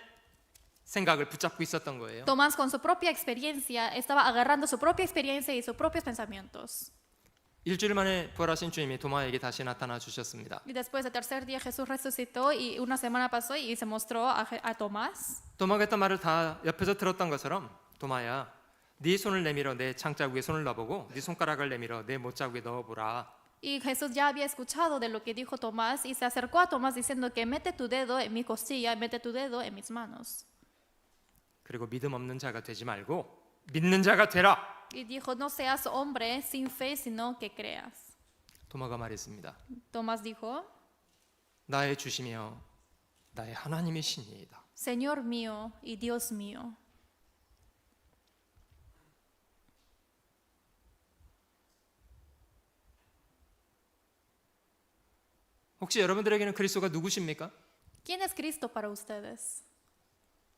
생각을 붙잡고 있었던 거예요. Tomás con su propia experiencia estaba agarrando su propia experiencia y sus propios pensamientos. 일주일 만에 부활하신 주님이 도마에게 다시 나타나 주셨습니다. Y después del tercer día Jesús resucitó y una semana pasó y se mostró a Tomás. 도마가 했던 말을 다 옆에서 들었던 것처럼 도마야 네 손을 내밀어 내 창자국에 손을 넣어보고 네 손가락을 내밀어 내 못자국에 넣어보라. Y Jesús ya había escuchado de lo que dijo Tomás y se acercó a Tomás diciendo que mete tu dedo en mi costilla, mete tu dedo en mis manos. 그리고 믿음 없는 자가 되지 말고 믿는 자가 되라. Y dijo, no seas hombre sin fe, sino que creas. 도마가 말했습니다. Tomás dijo, 나의 주시며 나의 하나님의 신이이다. Señor mío y Dios mío. 혹시 여러분들에게는 그리스도가 누구십니까? ¿Quién es Cristo para ustedes?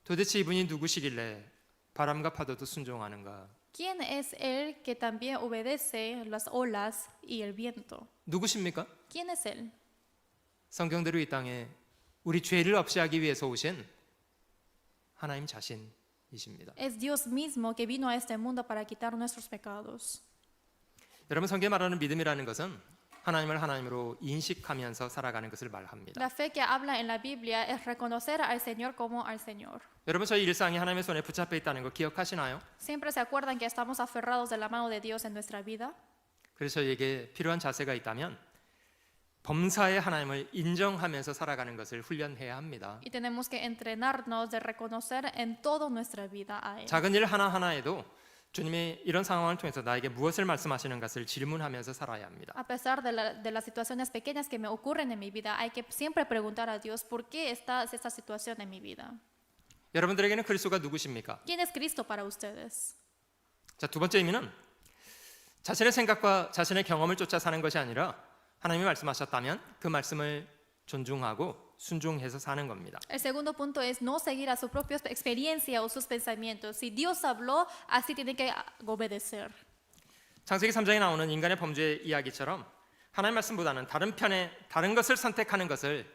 도대체 이분이 누구시길래 바람과 파도도 순종하는가? ¿Quién es Él que también obedece las olas y el viento? 누구십니까? ¿Quién es Él? 성경대로 이 땅에 우리 죄를 없이 하기 위해서 오신 하나님 자신이십니다. Es Dios mismo que vino a este mundo para quitar nuestros pecados. 여러분 성경에 말하는 믿음이라는 것은 하나님을 하나님으로 인식하면서 살아가는 것을 말합니다. La fe que habla en la Biblia es reconocer al Señor como al Señor. 여러분 저희 일상이 하나님의 손에 붙잡혀 있다는 거 기억하시나요? ¿Siempre se acuerdan que estamos aferrados de la mano de Dios en nuestra vida? 그래서 저희에게 필요한 자세가 있다면 범사의 하나님을 인정하면서 살아가는 것을 훈련해야 합니다. Y tenemos que entrenarnos de reconocer en toda nuestra vida a Él. 작은 일 하나하나에도 주님이 이런 상황을 통해서 나에게 무엇을 말씀하시는 것을 질문하면서 살아야 합니다. A pesar de las situaciones pequeñas que me ocurren en mi vida, hay que siempre preguntar a Dios por qué está esta situación en mi vida. 여러분들에게는 그리스도가 누구십니까? ¿Quién es Cristo para ustedes? 자, 두 번째 의미는 자신의 생각과 자신의 경험을 쫓아 사는 것이 아니라 하나님이 말씀하셨다면 그 말씀을 존중하고 순종해서 사는 겁니다. El segundo punto es no seguir a su propia experiencia o sus pensamientos. Si Dios habló, así tiene que obedecer. 창세기 3장에 나오는 인간의 범죄 이야기처럼 하나님 말씀보다는 다른 것을 선택하는 것을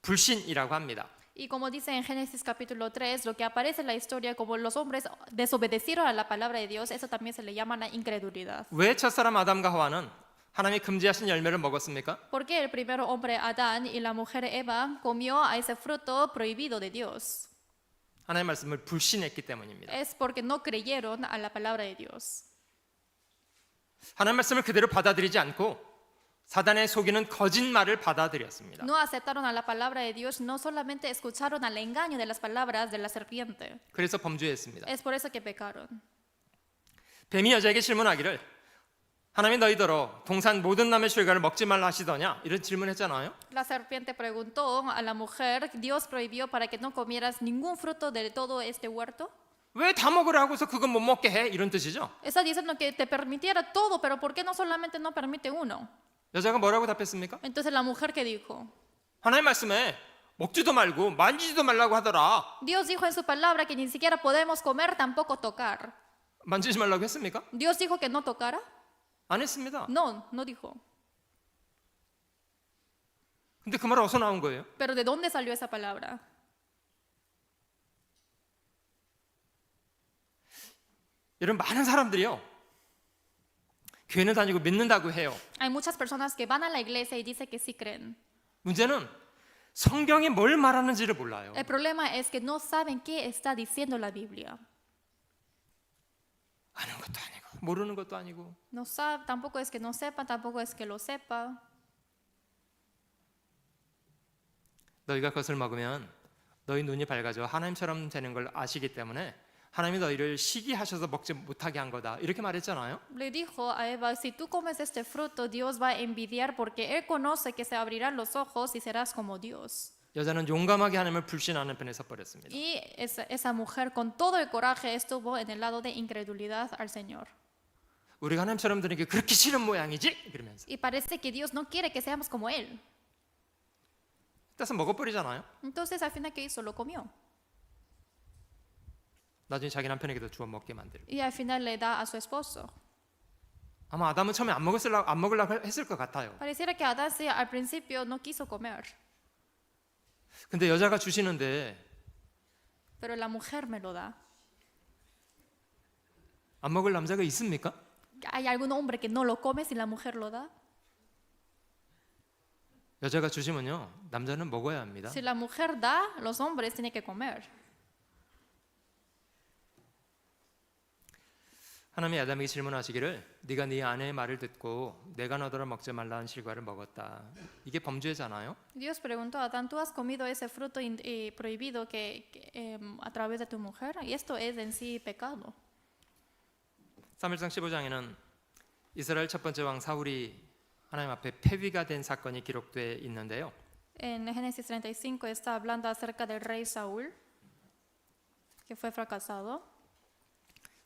불신이라고 합니다. Y como dice en Génesis capítulo 3, lo que aparece en la historia como los hombres desobedecieron a la palabra de Dios, eso también se le llama la incredulidad. 왜 첫사람 아담과 하와는 하나님이 금지하신 열매를 먹었습니까? ¿Por qué el primer hombre Adán y la mujer Eva comió a ese fruto prohibido de Dios? 하나님 말씀을 불신했기 때문입니다. Es porque no creyeron a la palabra de Dios. 하나님 말씀을 그대로 받아들이지 않고 사단의 속이는 거짓말을 받아들였습니다. No aceptaron a la palabra de Dios, no solamente escucharon al engaño de las palabras de la serpiente. 그래서 범죄했습니다. Es por eso que pecaron. 뱀이 여자에게 질문하기를 하나님이 너희더러 동산 모든 나무의 실과를 먹지 말라 하시더냐? 이런 질문했잖아요. La serpiente preguntó a la mujer, Dios prohibió para que no comieras ningún fruto de todo este huerto. 왜 다 먹으라 하고서 그건 못 먹게 해? 이런 뜻이죠. Está diciendo que te permitiera todo, pero ¿por qué no solamente no permite uno? 여자가 뭐라고 답했습니까? Entonces la mujer que dijo, 하나님 말씀에 먹지도 말고 만지지도 말라고 하더라. Dios dijo en su palabra que ni siquiera podemos comer, tampoco tocar. 만지지 말라고 했습니까? ¿Dios dijo que no tocara? 안 했습니다. No, no dijo. 근데 그 말 어디서 나온 거예요? Pero ¿de dónde salió esa palabra? 이런 많은 사람들이요. 교회는 다니고 믿는다고 해요. Hay muchas personas que van a la iglesia y dicen que sí creen. 문제는 성경이 뭘 말하는지를 몰라요. El problema es que no saben qué está diciendo la Biblia. 아는 것도 아니고 모르는 것도 아니고 No sabe, tampoco es que no sepa, tampoco es que lo sepa. 너희가 그것을 먹으면 너희 눈이 밝아져 하나님처럼 되는 걸 아시기 때문에 하나님이 너희를 시기하셔서 먹지 못하게 한 거다. 이렇게 말했잖아요. Le dijo a Eva, si tú comes este fruto, Dios va a envidiar porque Él conoce que se abrirán los ojos y serás como Dios. 여자는 용감하게 하나님을 불신하는 편에 서버렸습니다. Y esa mujer con todo el coraje estuvo en el lado de incredulidad al Señor. 우리가 하나님처럼 되는 게 그렇게 싫은 모양이지? 그러면서 Y parece que Dios no quiere que seamos como Él. 따서 먹어버리잖아요. Entonces al final, ¿qué hizo? Lo comió. 나중에 자기 남편에게도 주워 먹게 만들고. Y al final le da a su esposo. 아마 아담은 처음에 안 먹으려고 했을 것 같아요. Pareciera que Adán sí, al principio no quiso comer, 근데 여자가 주시는데 pero la mujer me lo da. 안 먹을 남자가 있습니까? ¿Hay algún hombre que no lo come si la mujer lo da? 여자가 주시면요 남자는 먹어야 합니다. Si la mujer da, los hombres tienen que comer. 하나님이 아담에게 질문하시기를 네가 네 아내의 말을 듣고 내가 너더러 먹지 말라는 실과를 먹었다. 이게 범죄잖아요. Dios preguntó a Adán, ¿tú has comido ese fruto prohibido a través de tu mujer? Y esto es en sí pecado. 사무엘상 15장에는 이스라엘 첫 번째 왕 사울이 하나님 앞에 패위가 된 사건이 기록돼 있는데요. En Génesis 35 está hablando acerca del rey Saúl, que fue fracasado.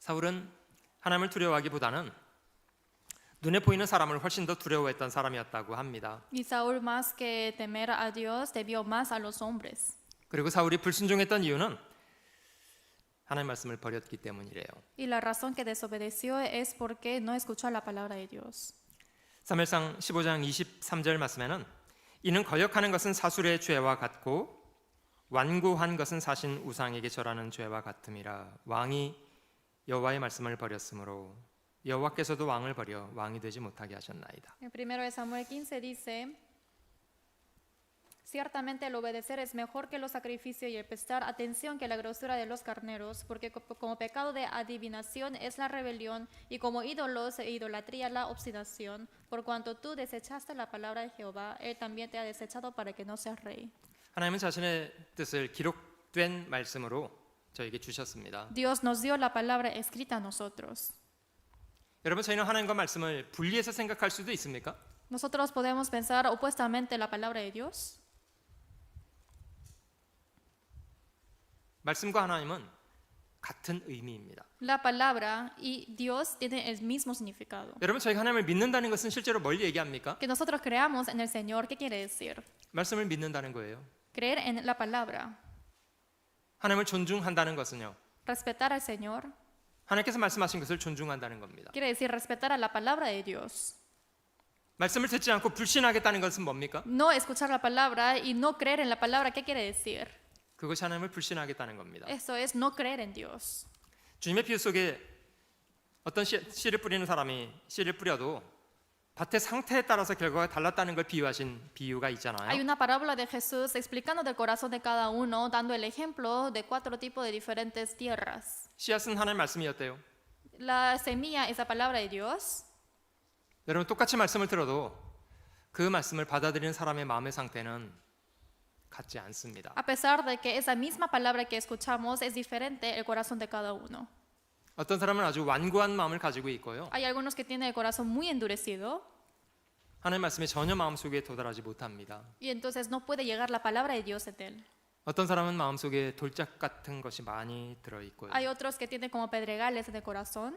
사울은 하나님을 두려워하기보다는 눈에 보이는 사람을 훨씬 더 두려워했던 사람이었다고 합니다. Y Saúl, más que temer a Dios, temió más a los hombres. 그리고 사울이 불순종했던 이유는 하나님 말씀을 버렸기 때문이래요. Y la razón que desobedeció es porque no escuchó la palabra de Dios. 사무엘상 15장 23절 말씀에는 이는 거역하는 것은 사술의 죄와 같고 완고한 것은 사신 우상에게 절하는 죄와 같음이라. 왕이 여호와의 말씀을 버렸으므로 여호와께서도 왕을 버려 왕이 되지 못하게 하셨나이다. En 1 Samuel 15 dice, ciertamente el obedecer es mejor que los sacrificios y el prestar atención que la grosura de los carneros, porque como pecado de adivinación es la rebelión y como ídolos e idolatría la obstinación, por cuanto tú desechaste la palabra de Jehová, él también te ha desechado para que no seas rey. 하나님은 자신의 뜻을 기록된 말씀으로 저에게 주셨습니다. Dios nos dio la palabra escrita a nosotros. 여러분 저희는 하나님과 말씀을 분리해서 생각할 수도 있습니까? Nosotros podemos pensar opuestamente la palabra de Dios. 말씀과 하나님은 같은 의미입니다. La palabra y Dios tienen el mismo significado. 여러분 저희가 하나님을 믿는다는 것은 실제로 뭘 얘기합니까? Que nosotros creamos en el Señor, ¿qué quiere decir? 말씀을 믿는다는 거예요. Creer en la palabra. 하나님을 존중한다는 것은요. Respetar al Señor 하나님께서 말씀하신 것을 존중한다는 겁니다. quiere decir respetar a la palabra de Dios. 말씀을 듣지 않고 불신하겠다는 것은 뭡니까? No escuchar la palabra y no creer en la palabra, ¿qué quiere decir? 그것이 하나님을 불신하겠다는 겁니다. Eso es no creer en Dios. 주님의 비유 속에 어떤 씨를 뿌리는 사람이 씨를 뿌려도 밭의 상태에 따라서 결과가 달랐다는 걸 비유하신 비유가 Hay 있잖아요. una parábola de Jesús explicando del corazón de cada uno, dando el ejemplo de 4 tipos de diferentes tierras. 씨앗은 하나님 말씀이었대요. La semilla es la palabra de Dios. 여러분 똑같이 말씀을 들어도 그 말씀을 받아들이는 사람의 마음의 상태는 같지 않습니다. A pesar de que esa misma palabra que escuchamos es diferente el corazón de cada uno. 어떤 사람은 아주 완고한 마음을 가지고 있고요. Hay algunos que tienen el corazón muy endurecido 하나님의 말씀이 전혀 마음속에 도달하지 못합니다. y entonces no puede llegar la palabra de Dios en él. 어떤 사람은 마음속에 돌짝 같은 것이 많이 들어있고요. Hay otros que tienen como pedregales en el corazón.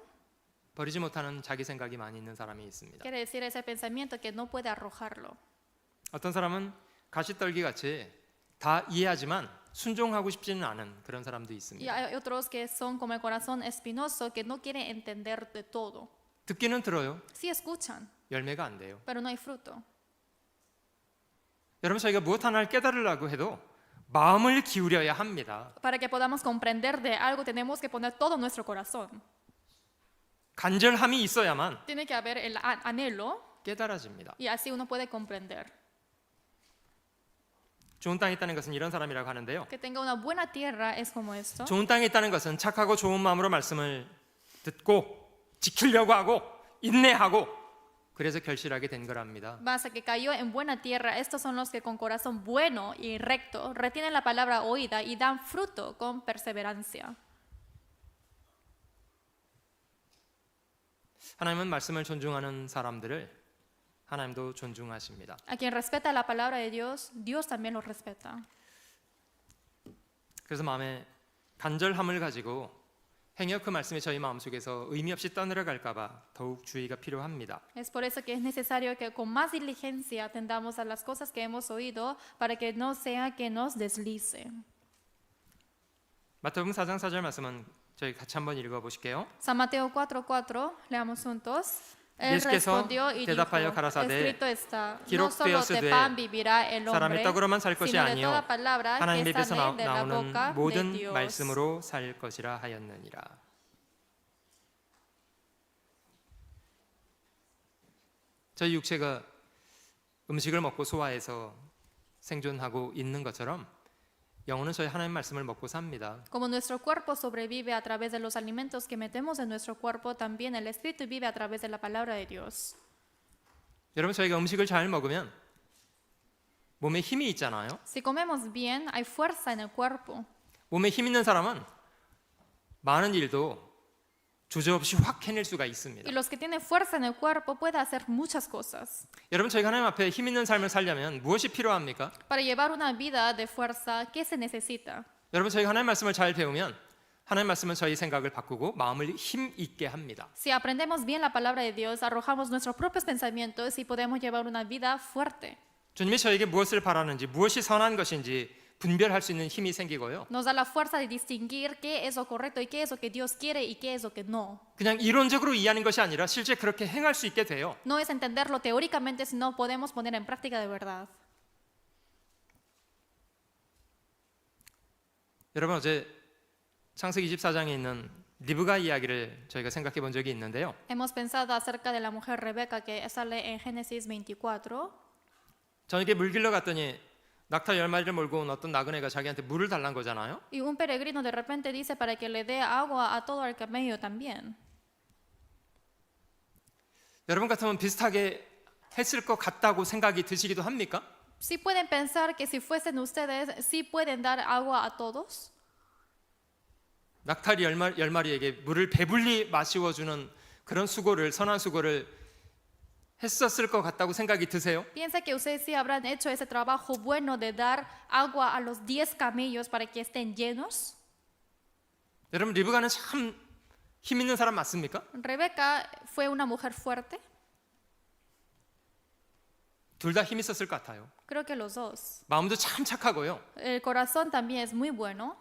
버리지 못하는 자기 생각이 많이 있는 사람이 있습니다. Quiere decir ese pensamiento que no puede arrojarlo. 어떤 사람은 가시떨기 같이 다 이해하지만 순종하고 싶지는 않은 그런 사람도 Y 있습니다. hay otros que son como el corazón espinoso que no quieren entender de todo. 듣기는 들어요. Sí escuchan, 열매가 안 돼요. pero no hay fruto. 여러분 저희가 무엇 하나를 깨달으려고 해도 마음을 기울여야 합니다. Para que podamos comprender de algo tenemos que poner todo nuestro corazón. 간절함이 있어야만 Tiene que haber el anhelo 깨달아집니다. y así uno puede comprender. 좋은 땅에 있다는 것은 이런 사람이라고 하는데요. Que tenga una buena tierra es como esto. 좋은 땅에 있다는 것은 착하고 좋은 마음으로 말씀을 듣고 지키려고 하고 인내하고 그래서 결실하게 된 거랍니다. Basta que cayó en buena tierra. Estos son los que con corazón bueno y recto retienen la palabra oída y dan fruto con perseverancia. 하나님은 말씀을 존중하는 사람들을 하나님도 존중하십니다. A quien respeta la palabra de Dios, Dios también lo respeta. 그래서 마음에 간절함을 가지고 행여 그 말씀이 저희 마음속에서 의미 없이 떠내려갈까 봐 더욱 주의가 필요합니다. Es por eso que es necesario que con más diligencia atendamos a las cosas que hemos oído para que no sea que nos deslice. 마태복음 4장 4절 말씀은 저희 같이 한번 읽어 보실게요. San Mateo 4:4, leamos juntos. Él 예수께서 respondió y dijo, 대답하여 가라사대, escrito está, no solo de 기록되었으되 pan vivirá el 사람이 hombre, 떡으로만 살 것이 sino de 아니요 toda palabra que 하나님 입에서 sale de la 나오는 boca de 모든 Dios. 말씀으로 살 것이라 하였느니라. 저희 육체가 음식을 먹고 소화해서 생존하고 있는 것처럼 영혼은 저희 하나님 말씀을 먹고 삽니다. Como nuestro cuerpo sobrevive a través de los alimentos que metemos en nuestro cuerpo, también el espíritu vive a través de la palabra de Dios. 여러분 저희가 음식을 잘 먹으면 몸에 힘이 있잖아요. Si comemos bien, hay fuerza en el cuerpo. 몸에 힘 있는 사람은 많은 일도 주저없이 확 해낼 수가 있습니다. Y los que tienen fuerza en el cuerpo pueden hacer muchas cosas. 여러분 저희가 하나님 앞에 힘 있는 삶을 살려면 무엇이 필요합니까? Para llevar una vida de fuerza, ¿qué se necesita? 여러분 저희가 하나님 말씀을 잘 배우면 하나님 말씀은 저희 생각을 바꾸고 마음을 힘 있게 합니다. Si aprendemos bien la palabra de Dios, arrojamos nuestros propios pensamientos y podemos llevar una vida fuerte. 주님이 저에게 무엇을 바라는지 무엇이 선한 것인지 분별할 수 있는 힘이 생기고요. Nos da la fuerza de distinguir qué es lo correcto y qué es lo que Dios quiere y qué es lo que no. 그냥 이론적으로 이해하는 것이 아니라 실제 그렇게 행할 수 있게 돼요. No es entenderlo teóricamente, sino podemos poner en práctica de verdad. 여러분 어제 창세기 24장에 있는 리브가 이야기를 저희가 생각해 본 적이 있는데요. Hemos pensado acerca de la mujer Rebeca que sale en Génesis 24. 저녁에 물 길러 갔더니 낙타 10마리를 몰고 온 어떤 나그네가 자기한테 물을 달란 거잖아요. Y un peregrino de repente dice para que le dé agua a todo el camello también. 여러분 같으면 비슷하게 했을 것 같다고 생각이 드시기도 합니까? ¿Sí pueden pensar que si fuesen ustedes, sí pueden dar agua a todos? 낙타리 10마리에게 물을 배불리 마시워주는 그런 수고를 선한 수고를 했었을 것 같다고 생각이 드세요? Piensa que ustedes sí habrán hecho ese trabajo bueno de dar agua a los 10 camellos para que estén llenos. 여러분 리브가는 참 힘 있는 사람 맞습니까? Rebeca fue una mujer fuerte. 둘 다 힘 있었을 것 같아요. Creo que los dos. 마음도 참 착하고요. El corazón también es muy bueno.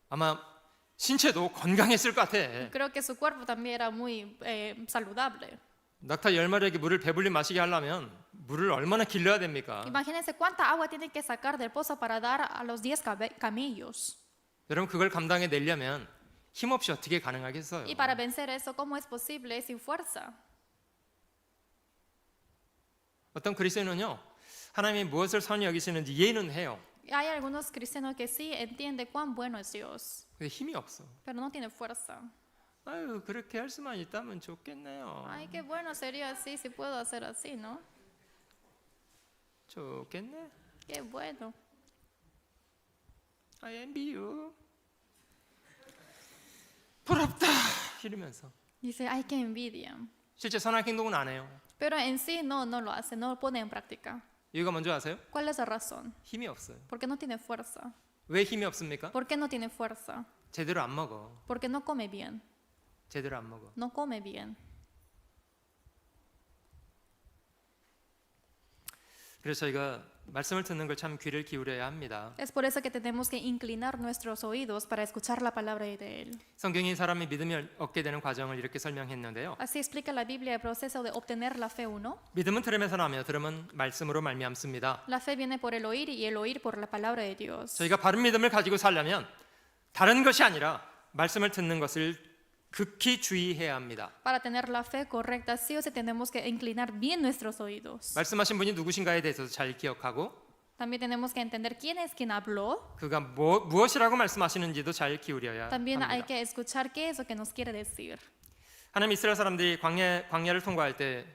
아마 신체도 건강했을 것 같아. Creo que su cuerpo también era muy saludable. 낙타 10마리에게 물을 배불리 마시게 하려면 물을 얼마나 길러야 됩니까? Imagínense cuánta agua tienen que sacar del pozo para dar a los 10 camellos. 여러분 그걸 감당해 내려면 힘없이 어떻게 가능하겠어요? Y para vencer eso, ¿cómo es posible sin fuerza? 어떤 그리스도인은요 하나님이 무엇을 선히 여기시는지 이해는 해요. Hay algunos cristianos que sí entienden cuán bueno es Dios, 근데 힘이 없어. pero no tienen fuerza. 아유 그렇게 할 수만 있다면 좋겠네요. Ay, qué bueno sería así si puedo hacer así, ¿no? 좋겠네. Qué bueno. I envy you. 부럽다 이러면서 Dice, ay, qué envidia. 실제 선악 행동은 안 해요. Pero en sí no lo hace, no lo pone en práctica. 이유가 뭔지 아세요? ¿Cuál es la razón? 힘이 없어요. Porque no tiene fuerza. 왜 힘이 없습니까? ¿Por qué no tiene fuerza? 제대로 안 먹어. Porque no come bien. 제대로 안 먹어. No come bien. 그래서 저희가 말씀을 듣는 걸 참 귀를 기울여야 합니다. Es por eso que tenemos que inclinar nuestros oídos para escuchar la palabra de Él. 성경이 사람이 믿음을 얻게 되는 과정을 이렇게 설명했는데요. Así explica la Biblia el proceso de obtener la fe uno. 믿음은 들음에서 나며 들음은 말씀으로 말미암습니다. La fe viene por el oír y el oír por la palabra de Dios. 저희가 바른 믿음을 가지고 살려면 다른 것이 아니라 말씀을 듣는 것을 극히 주의해야 합니다. Para tener la fe correcta, sí o sí tenemos que inclinar bien nuestros oídos. 말씀하신 분이 누구신가에 대해서도 잘 기억하고 También tenemos que entender quién es quien habló. 그가 무엇이라고 말씀하시는지도 잘 기울여야 También hay 합니다. que escuchar qué es lo que nos quiere decir. 하나님 이스라엘 사람들이 광야를 통과할 때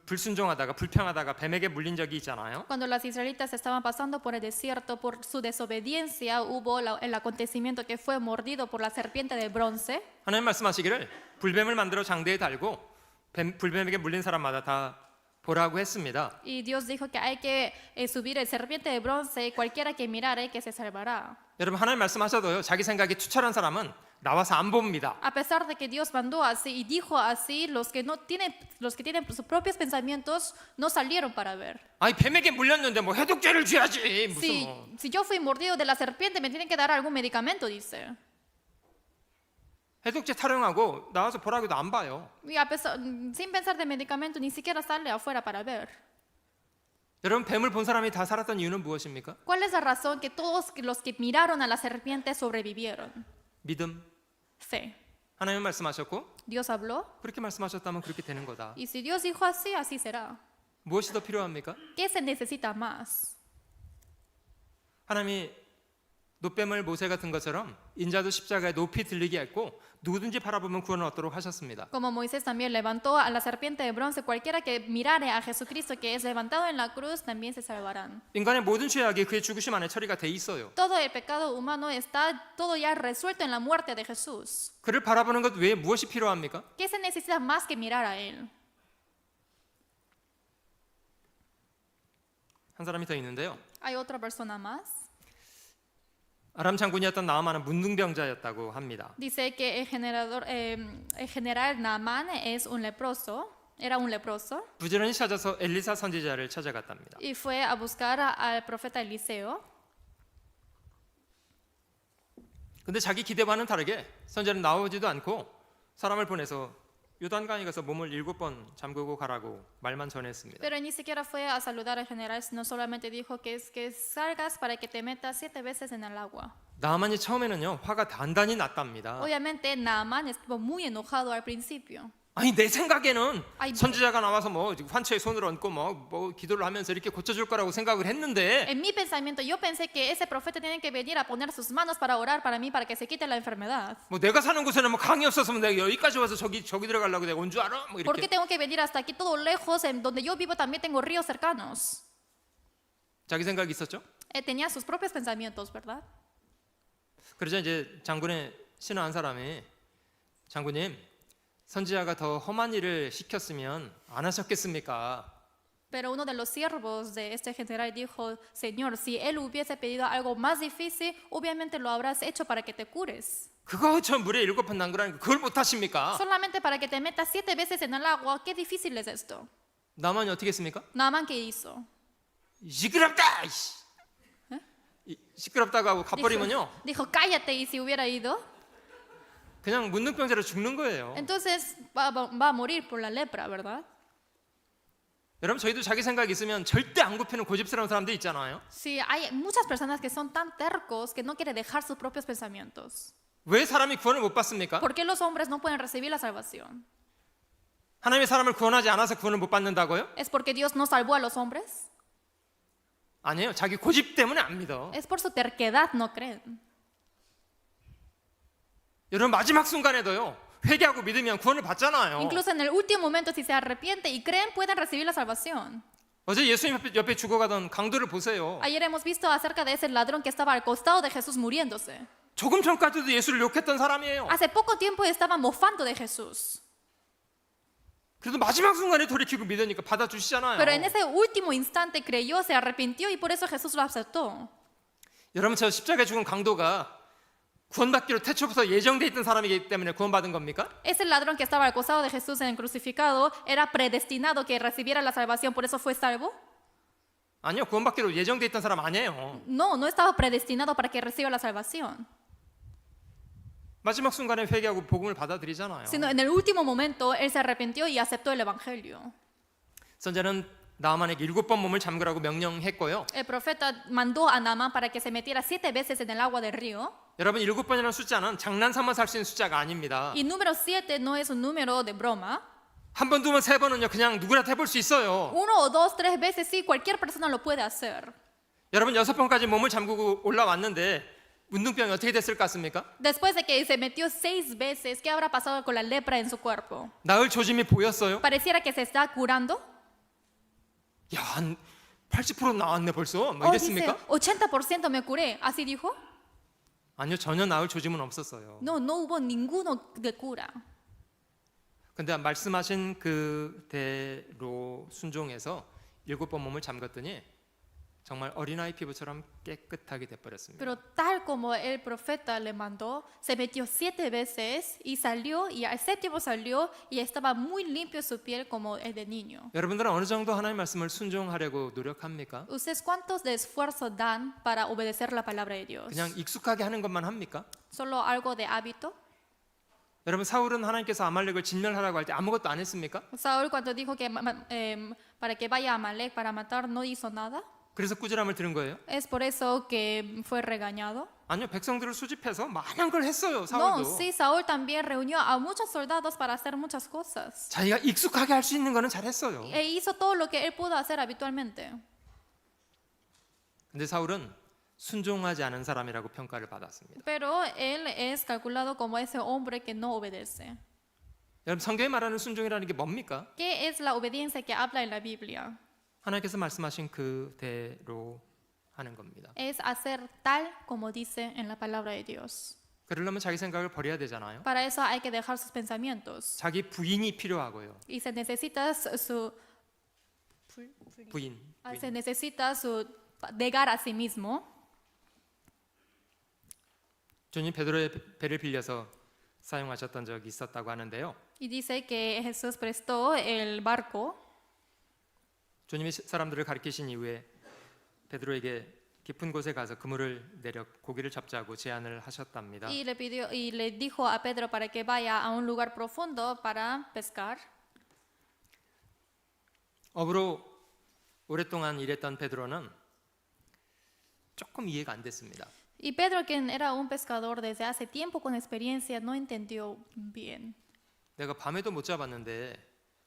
불순종하다가 불평하다가 뱀에게 물린 적이 있잖아요. Cuando los israelitas estaban pasando por el desierto por su desobediencia, hubo el acontecimiento que fue mordido por la serpiente de bronce. 하나님 말씀하시기를 불뱀을 만들어 장대에 달고 불뱀에게 물린 사람마다 다 보라고 했습니다. Y Dios dijo que hay que subir el serpiente de bronce y cualquiera que mirare que se salvará. 여러분 하나님 말씀하셔도요. 자기 생각이 투철한 사람은 나와서 안 봅니다. A pesar de que Dios mandó así y dijo así, los que tienen sus propios pensamientos no salieron para ver. 아니 뱀에게 물렸는데 뭐 해독제를 줘야지 무슨 뭐. Si yo fui mordido de la serpiente, me tienen que dar algún medicamento, dice. 해독제 타령하고 나와서 보라고 해도 안 봐요. Y sin pensar de medicamento, ni siquiera sale afuera para ver. 여러분 뱀을 본 사람이 다 살았던 이유는 무엇입니까? ¿Cuál es la razón que todos los que miraron a la serpiente sobrevivieron? 믿음. Fe. 하나님 말씀하셨고 Dios habló 그렇게 말씀하셨다면 그렇게 되는 거다. y si Dios dijo así, así será. 무엇이 더 필요합니까? ¿Qué se necesita más? 하나님이 놋뱀을 모세가 든 것처럼 인자도 십자가에 높이 들리게 했고 누구든지 바라보면 구원을 얻도록 하셨습니다. Como Moisés también levantó a la serpiente de bronce, cualquiera que mirare a Jesucristo que es levantado en la cruz también se salvarán. 인간의 모든 죄악이 그의 죽으심 안에 처리가 돼 있어요. Todo el pecado humano está todo ya resuelto en la muerte de Jesús. 그를 바라보는 것 외에 무엇이 필요합니까? ¿Qué se necesita más que mirar a Él? 한 사람이 더 있는데요. Hay otra persona más. 아람 장군이었던 나아만은 문둥병자였다고 합니다. Dice que el general Naamán es un leproso, era un leproso, 부지런히 찾아서 엘리사 선지자를 찾아갔답니다. y fue a buscar al profeta Eliseo. 근데 자기 기대와는 다르게 선지자는 나오지도 않고 사람을 보내서 요단강에 가서 몸을 7번 잠그고 가라고 말만 전했습니다. Pero ni siquiera fue a saludar al general, sino solamente dijo que salgas para que te metas 7 veces en el agua. 나아만이 처음에는요 화가 단단히 났답니다. Obviamente Naamán estuvo muy enojado al principio. 아니 내 생각에는 아이, 선지자가 나와서 뭐 환처에 손을 얹고 뭐 기도를 하면서 이렇게 고쳐줄 거라고 생각을 했는데 En mi pensamiento, yo pensé que ese profeta tiene que venir a poner sus manos para orar para mí para que se quite la enfermedad. 뭐 내가 사는 곳에는 뭐 강이 없었으면 내가 여기까지 와서 저기 들어가려고 내가 온 줄 알아? 뭐 ¿Por qué 이렇게 tengo que venir hasta aquí todo lejos? En donde yo vivo también tengo ríos cercanos. 자기 생각이 있었죠. Tenía sus propios pensamientos, ¿verdad? 그러자 이제 장군의 신하한 사람이 장군님 선지자가 더 험한 일을 시켰으면 안 하셨겠습니까? Pero uno de los siervos de este general dijo, Señor, si él hubiese pedido algo más difícil, obviamente lo habrás hecho para que te cures. 그거 저 물에 7번 담그라니까 그걸 못 하십니까? Solamente para que te metas 7 veces en el agua, qué difícil es esto. 나만이 어떻게 했습니까? Naamán, ¿qué hizo? 시끄럽다! 시끄럽다고 하고 가버리면요 Dijo, cállate, y si hubiera ido, 그냥 문둥병자로 죽는 거예요. entonces va a morir por la lepra, ¿verdad? 여러분 저희도 자기 생각이 있으면 절대 안 굽히는 고집스러운 사람들 있잖아요. Sí, hay muchas personas que son tan tercos que no quieren dejar sus propios pensamientos. 왜 사람이 구원을 못 받습니까? ¿Por qué los hombres no pueden recibir la salvación? 하나님이 사람을 구원하지 않아서 구원을 못 받는다고요? ¿Es porque Dios no salvó a los hombres? 아니에요. 자기 고집 때문에 안 믿어. Es por su terquedad, no creen. 여러분 마지막 순간에도요. 회개하고 믿으면 구원을 받잖아요. Incluso en el último momento, si se arrepiente y creen, pueden recibir la salvación. 어제 예수님 옆에 죽어가던 강도를 보세요. Ayer hemos visto acerca de ese ladrón que estaba al costado de Jesús muriéndose. 조금 전까지도 예수를 욕했던 사람이에요. Hace poco tiempo estaba mofando de Jesús. 그래도 마지막 순간에 돌이키고 믿으니까 받아주시잖아요. Pero en ese último instante creyó, se arrepintió y por eso Jesús lo aceptó. 여러분, 저 십자가에 죽은 강도가 구원받기로 태초부터 예정돼 있던 사람이기 때문에 구원받은 겁니까? Ese ladrón que estaba al costado de Jesús en el crucificado era predestinado que recibiera la salvación, por eso fue salvo. 아니요, 구원받기로 예정돼 있던 사람 아니에요. No, no estaba predestinado para que reciba la salvación, 마지막 순간에 회개하고 복음을 받아들이잖아요. sino en el último momento él se arrepintió y aceptó el evangelio. 선자는 나아만에게 7번 몸을 잠그라고 명령했고요. El profeta mandó a Naamán para que se metiera 7 veces en el agua del río. 여러분, 7번이라는 숫자는 장난 삼아서 할 수 있는 숫자가 아닙니다. Y número 7 no es un número de broma. 한 번, 두 번, 세 번은요 그냥 누구라도 해볼 수 있어요. 1 o 2, 3 veces sí, cualquier persona lo puede hacer. 여러분, 6번까지 몸을 잠그고 올라왔는데 문둥병이 어떻게 됐을 것 같습니까? Después de que se metió 6 veces, ¿qué habrá pasado con la lepra en su cuerpo? 나을 조짐이 보였어요? Pareciera que se está curando. 야, 한 80% 나왔네 벌써. 뭐 Oh, dice, 이랬습니까? 80% me curé. ¿Así dijo? 아니요, 전혀 나을 조짐은 없었어요. No, no hubo ninguno de cura. 근데 말씀하신 그대로 순종해서 7번 몸을 잠갔더니 정말 어린아이 피부처럼 깨끗하게 돼버렸습니다. Pero tal como el profeta le mandó, se metió 7 veces y salió, y al 7º salió y estaba muy limpio su piel como el de niño. 여러분들은 어느 정도 하나님의 말씀을 순종하려고 노력합니까? ¿Ustedes cuántos de esfuerzo dan para obedecer la palabra de Dios? 그냥 익숙하게 하는 것만 합니까? ¿Solo algo de hábito? 여러분, 사울은 하나님께서 아말렉을 진멸하라고 할 때 아무것도 안 했습니까? Saúl cuando dijo que para que vaya a Amalek para matar no hizo nada. 그래서 꾸지람을 들은 거예요? Es por eso que fue regañado. 아니요, 백성들을 수집해서 많은 걸 했어요. No, 사울도. sí, Saúl también reunió a muchos soldados para hacer muchas cosas. 자기가 익숙하게 할 수 있는 거는 잘했어요. E hizo todo lo que él pudo hacer habitualmente. 근데 사울은 순종하지 않은 사람이라고 평가를 받았습니다. Pero él es calculado como ese hombre que no obedece. 여러분, 성경이 말하는 순종이라는 게 뭡니까? ¿Qué es la obediencia que habla en la Biblia? 하나님께서 말씀하신 그대로 하는 겁니다. Es hacer tal como dice en la palabra de Dios. 그러려면 자기 생각을 버려야 되잖아요. Para eso hay que dejar sus pensamientos. 자기 부인이 필요하고요. Y se necesita su 부인. se necesita su negar a sí mismo. 주님 베드로의 배를 빌려서 사용하셨던 적이 있었다고 하는데요. Y dice que Jesús prestó el barco. 주님이 사람들을 가르치신 이후에 베드로에게 깊은 곳에 가서 그물을 내려 고기를 잡자고 제안을 하셨답니다. Y le pidió y le dijo a Pedro para que vaya a un lugar profundo para pescar. 업으로 오랫동안 일했던 베드로는 조금 이해가 안 됐습니다. Y Pedro, quien era un pescador desde hace tiempo con experiencia, no entendió bien. 내가 밤에도 못 잡았는데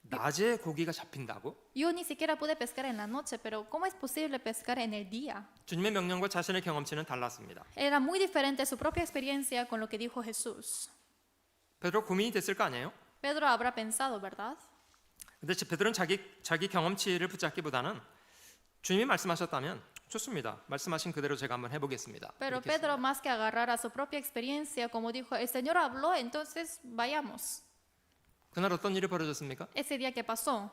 낮에 고기가 잡힌다고? Yo ni siquiera pude pescar en la noche, pero ¿cómo es posible pescar en el día? 주님의 명령과 자신의 경험치는 달랐습니다. Era muy diferente su propia experiencia con lo que dijo Jesús. 베드로 고민이 됐을 거 아니에요? Pedro habrá pensado, ¿verdad? 근데 베드로는 자기 경험치를 붙잡기보다는 주님이 말씀하셨다면 좋습니다. 말씀하신 그대로 제가 한번 해보겠습니다. Pero 이렇게 Pedro, 했습니다. más que agarrar a su propia experiencia, como dijo, el Señor habló, entonces vayamos. 그날 어떤 일이 벌어졌습니까? Ese día que pasó,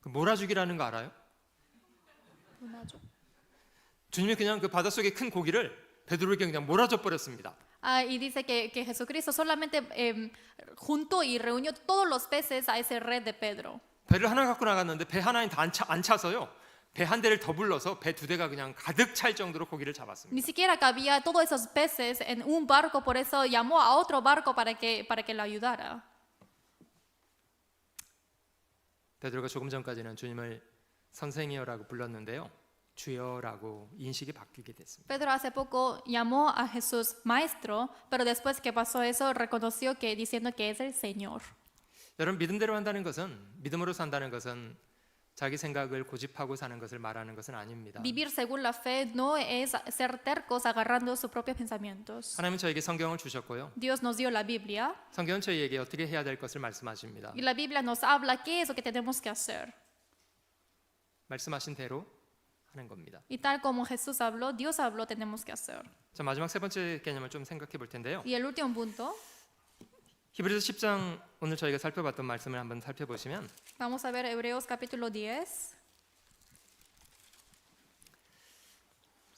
그 몰아주기라는 거 알아요? 주님이 그냥 그 바닷속에 큰 고기를 베드로에게 그냥 몰아줘 버렸습니다. y dice que Jesucristo solamente juntó y reunió todos los peces a ese red de Pedro. 배를 하나 갖고 나갔는데 배 하나에 다 안 차서요. 배 한 대를 더 불러서 배 2대가 그냥 가득 찰 정도로 고기를 Ni 잡았습니다. siquiera cabía todos esos peces en un barco, por eso llamó a otro barco para que lo ayudara. 베드로가 조금 전까지는 주님을 선생이여라고 불렀는데요. 주여라고 인식이 바뀌게 됐습니다. Pedro hace poco llamó a Jesús maestro, pero después que pasó eso reconoció que diciendo que es el Señor. 여러분, 믿음대로 한다는 것은, 믿음으로 산다는 것은 자기 생각을 고집하고 사는 것을 말하는 것은 아닙니다. Vivir según la fe no es ser tercos agarrando sus propios pensamientos. 하나님은 저에게 성경을 주셨고요. Dios nos dio la Biblia 성경은 저희에게 어떻게 해야 될 것을 말씀하십니다. y la Biblia nos habla qué es lo que tenemos que hacer. 말씀하신 대로 하는 겁니다. Y tal como Jesús habló, Dios habló, tenemos que hacer. 자, 마지막 세 번째 개념을 좀 생각해 볼 텐데요. Y el último punto, 히브리서 10장 오늘 저희가 살펴봤던 말씀을 한번 살펴보시면 vamos a ver Hebreos capítulo 10,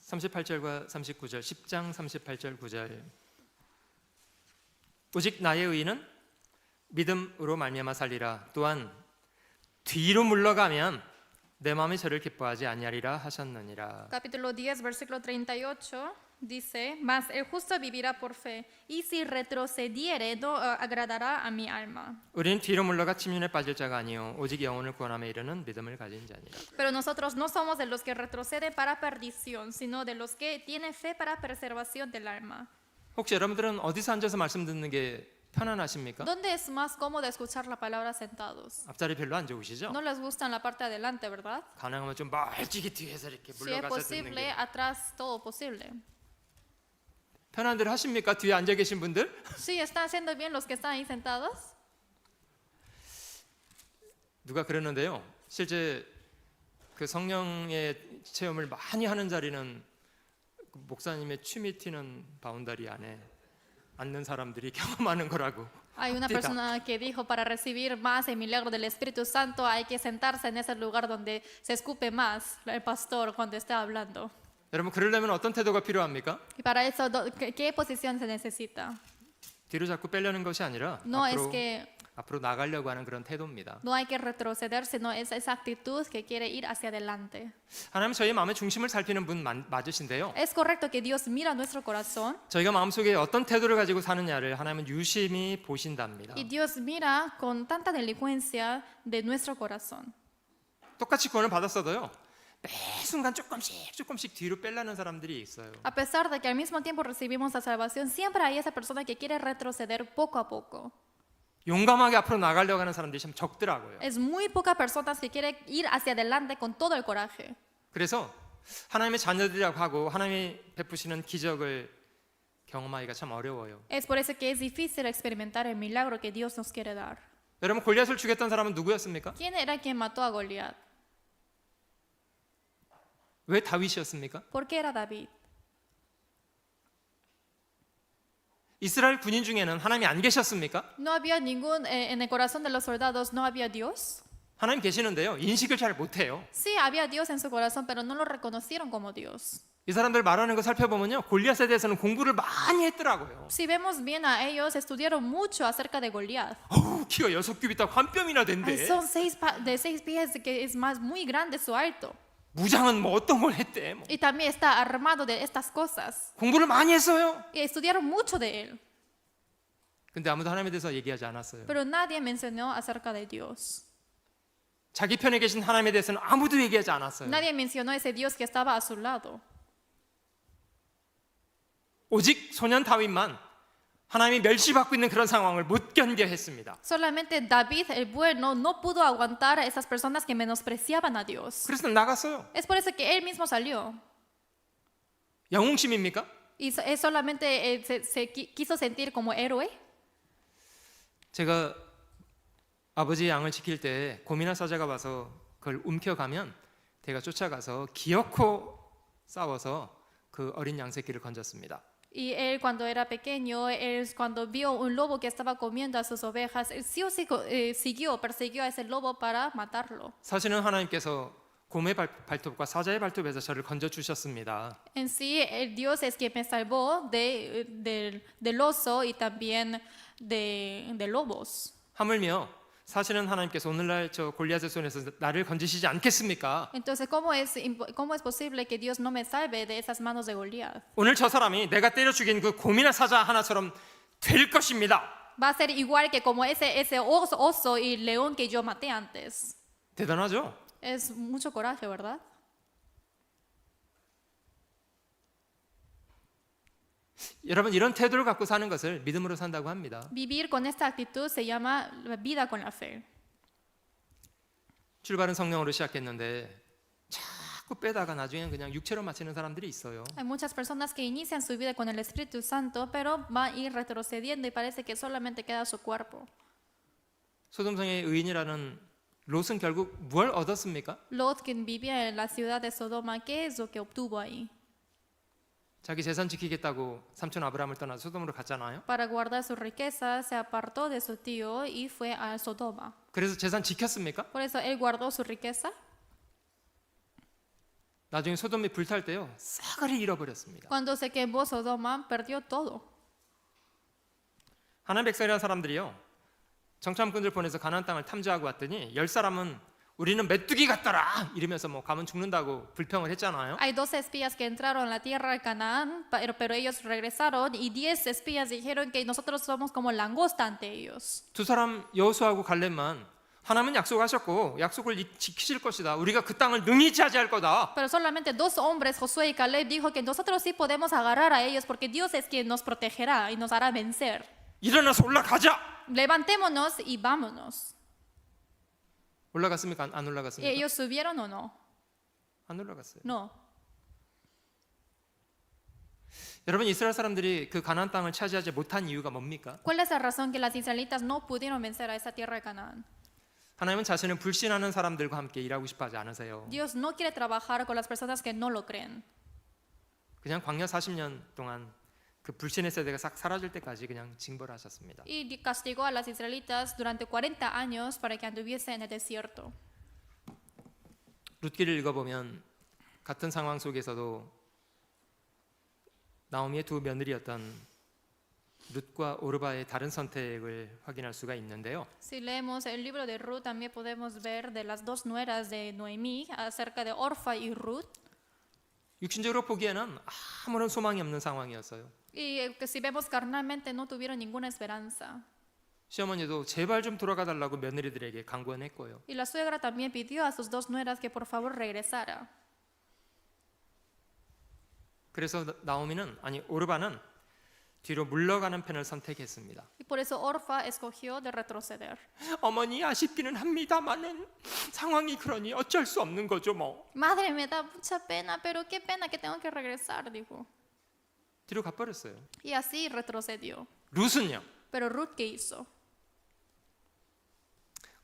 38절과 39절, 10장 38절 9절. 오직 나의 의인은 믿음으로 말미암아 살리라. 또한 뒤로 물러가면 내 마음이 저를 기뻐하지 아니하리라 하셨느니라. capítulo 10, versículo 38, dice, mas el justo vivirá por fe, y si retrocediere no agradará a mi alma. 우리는 뒤로 물러가 침륜에 빠질 자가 아니요 오직 영혼을 구원함에 이르는 믿음을 가진 자니라. Pero nosotros no somos de los que retroceden para perdición, sino de los que tienen fe para preservación del alma. 혹시 여러분들은 어디서 앉아서 말씀 듣는 게 편안하십니까? ¿Dónde es más cómodo escuchar la palabra sentados? 앞자리 별로 안 좋으시죠? No les gusta en la parte de adelante, ¿verdad? 가능하면 좀 멀찍이 뒤에서 이렇게 Si es 물러가서 듣는 posible, 게 atrás todo posible. 편한 대로 하십니까? 뒤에 앉아 계신 분들? Sí, ¿están haciendo bien los que están ahí sentados? 누가 그러는데요. 실제 그 성령의 체험을 많이 하는 자리는 그 목사님의 춤이 튀는 바운다리 안에 앉는 사람들이 경험하는 거라고. Hay una Tita. persona que dijo, para recibir más el milagro del Espíritu Santo hay que sentarse en ese lugar donde se escupe más el pastor cuando está hablando. 여러분 그러려면 어떤 태도가 필요합니까? Y para eso, ¿qué posición se necesita? 뒤로 자꾸 빼려는 것이 아니라 No es que 앞으로 나가려고 하는 그런 태도입니다. no hay que retroceder, sino es esa actitud que quiere ir hacia adelante. 하나님 저희 마음의 중심을 살피는 분 맞으신데요. Es correcto que Dios mira nuestro corazón 저희가 마음속에 어떤 태도를 가지고 사느냐를 하나님은 유심히 보신답니다. y Dios mira con tanta diligencia de nuestro corazón. 똑같이 구원을 받았어도요. 매 순간 조금씩 뒤로 빼려는 사람들이 있어요. A pesar de que al mismo tiempo recibimos la salvación, siempre hay esa persona que quiere retroceder poco a poco. 용감하게 앞으로 나가려고 하는 사람들이 참 적더라고요. Es muy pocas personas que quieren ir hacia adelante con todo el coraje. 그래서 하나님의 자녀들이라고 하고 하나님이 베푸시는 기적을 경험하기가 참 어려워요. Es por eso que es difícil experimentar el milagro que Dios nos quiere dar. 여러분 골리앗을 죽였던 사람은 누구였습니까? ¿Quién era quien mató a Goliat? 왜 다윗이었습니까? ¿Por qué era David? 이스라엘 군인 중에는 하나님이 안 계셨습니까? No había ningún, en el corazón de los soldados no había Dios. 하나님 계시는데요. 인식을 잘 못해요. Sí, había Dios en su corazón, pero no lo reconocieron como Dios. 이 사람들 말하는 거 살펴보면요. 골리앗에 대해서는 공부를 많이 했더라고요. Si vemos bien a ellos, estudiaron mucho acerca de Goliat. 키가 6뼘이다 한 뼘이나 Ay, 된대. son de 6 pies, que es más muy grande su alto. 무장은 뭐 어떤 걸 했대. 뭐. Y también está armado de estas cosas. 공부를 많이 했어요. Y estudiaron mucho de él. 근데 아무도 하나님에 대해서 얘기하지 않았어요. Pero nadie mencionó acerca de Dios. 자기 편에 계신 하나님에 대해서는 아무도 얘기하지 않았어요. Nadie mencionó ese Dios que estaba a su lado. 오직 소년 다윗만 하나님이 멸시받고 있는 그런 상황을 못 견뎌 했습니다. Solamente David, el bueno, no pudo aguantar a esas personas que menospreciaban a Dios. 그래서 나갔어요. Es por eso que él mismo salió. 영웅심입니까? Y es solamente quiso sentir como héroe. 제가 아버지 양을 지킬 때 곰이나 사자가 와서 그걸 움켜가면 제가 쫓아가서 기어코 싸워서 그 어린 양 새끼를 건졌습니다. Y él cuando era pequeño, él cuando vio un lobo que estaba comiendo a sus ovejas, él sí o sí persiguió a ese lobo para matarlo. 사실은 하나님께서 곰의 발톱과 사자의 발톱에서 저를 건져 주셨습니다. En sí, el Dios es quien me salvó del oso y también de lobos. 하물며 사실은 하나님께서 오늘날 저 골리앗의 손에서 나를 건지시지 않겠습니까? Entonces, ¿cómo es posible que Dios no me salve de esas manos de Goliat? 오늘 저 사람이 내가 때려 죽인 그 곰이나 사자 하나처럼 될 것입니다. Va a ser igual que como ese oso y león que yo maté antes. 대단하죠? Es mucho coraje, ¿verdad? 여러분 이런 태도를 갖고 사는 것을 믿음으로 산다고 합니다. Vivir con esta actitud se llama vida con la fe. 출발은 성령으로 시작했는데 자꾸 빼다가 나중에는 그냥 육체로 마치는 사람들이 있어요. Hay muchas personas que inician su vida con el Espíritu Santo, pero van a ir retrocediendo y parece que solamente queda su cuerpo. 소돔성의 의인이라는 롯은 결국 뭘 얻었습니까? Lot, quien vivía en la ciudad de Sodoma, ¿qué es lo que obtuvo ahí? 자기 재산 지키겠다고 삼촌 아브라함을 떠나 소돔으로 갔잖아요. Para guardar su riqueza, se apartó de su tío y fue a Sodoma. 그래서 재산 지켰습니까? Por eso él guardó su riqueza. 나중에 소돔이 불탈 때요, 싹을 잃어버렸습니다. Cuando se quemó Sodoma, perdió todo. 하나님 백성이라는 사람들이요, 정탐꾼들 보내서 가나안 땅을 탐지하고 왔더니 10사람은 우리는 메뚜기 같더라 이러면서 뭐 가면 죽는다고 불평을 했잖아요. Hay 12 espías que entraron a la tierra de Canaán, pero ellos regresaron y 10 espías dijeron que nosotros somos como langosta ante ellos. 두 사람 여호수아하고 갈렙만 하나님은 약속하셨고 약속을 지키실 것이다. 우리가 그 땅을 능히 차지할 거다. Pero solamente 2 hombres, Josué y Caleb, dijo que nosotros sí podemos agarrar a ellos porque Dios es quien nos protegerá y nos hará vencer. 일어나서 올라가자. Levantémonos y vámonos. 올라갔습니까? 안 ¿Y 올라갔습니까? ellos subieron o no? 안 올라갔어요. No. 여러분, 이스라엘 사람들이 그 가나안 땅을 차지하지 못한 이유가 뭡니까? ¿Cuál es la razón que las israelitas no pudieron vencer a esa tierra de Canaán? 하나님은 자신을 불신하는 사람들과 함께 일하고 싶어 하지 않으세요. Dios no quiere trabajar con las personas que no lo creen. 그냥 광야 40년 동안 그 불신의 세대가 싹 사라질 때까지 그냥 징벌을 하셨습니다. Y castigó a las israelitas durante 40 años para que anduviese en el desierto. 룻기를 읽어보면 같은 상황 속에서도 나오미의 두 며느리였던 룻과 오르바의 다른 선택을 확인할 수가 있는데요. Si leemos el libro de Ruth, también podemos ver de las 2 nueras de Noemí acerca de Orfa y Ruth. 육신적으로 보기에는 아무런 소망이 없는 상황이었어요. Y que si vemos carnalmente no tuvieron ninguna esperanza. 시어머니도 제발 좀 돌아가 달라고 며느리들에게 간구했고요. Y la suegra también pidió a sus 2 nueras que por favor regresara. 그래서 오르바는 뒤로 물러가는 편을 선택했습니다. Y por eso Orfa escogió de retroceder. 어머니 아쉽기는 합니다만은 상황이 그러니 어쩔 수 없는 거죠 뭐. Madre, me da mucha pena, pero qué pena que tengo que regresar, dijo. 뒤로 가버렸어요. Y así retrocedió. 룻은요. Pero Ruth, ¿qué hizo?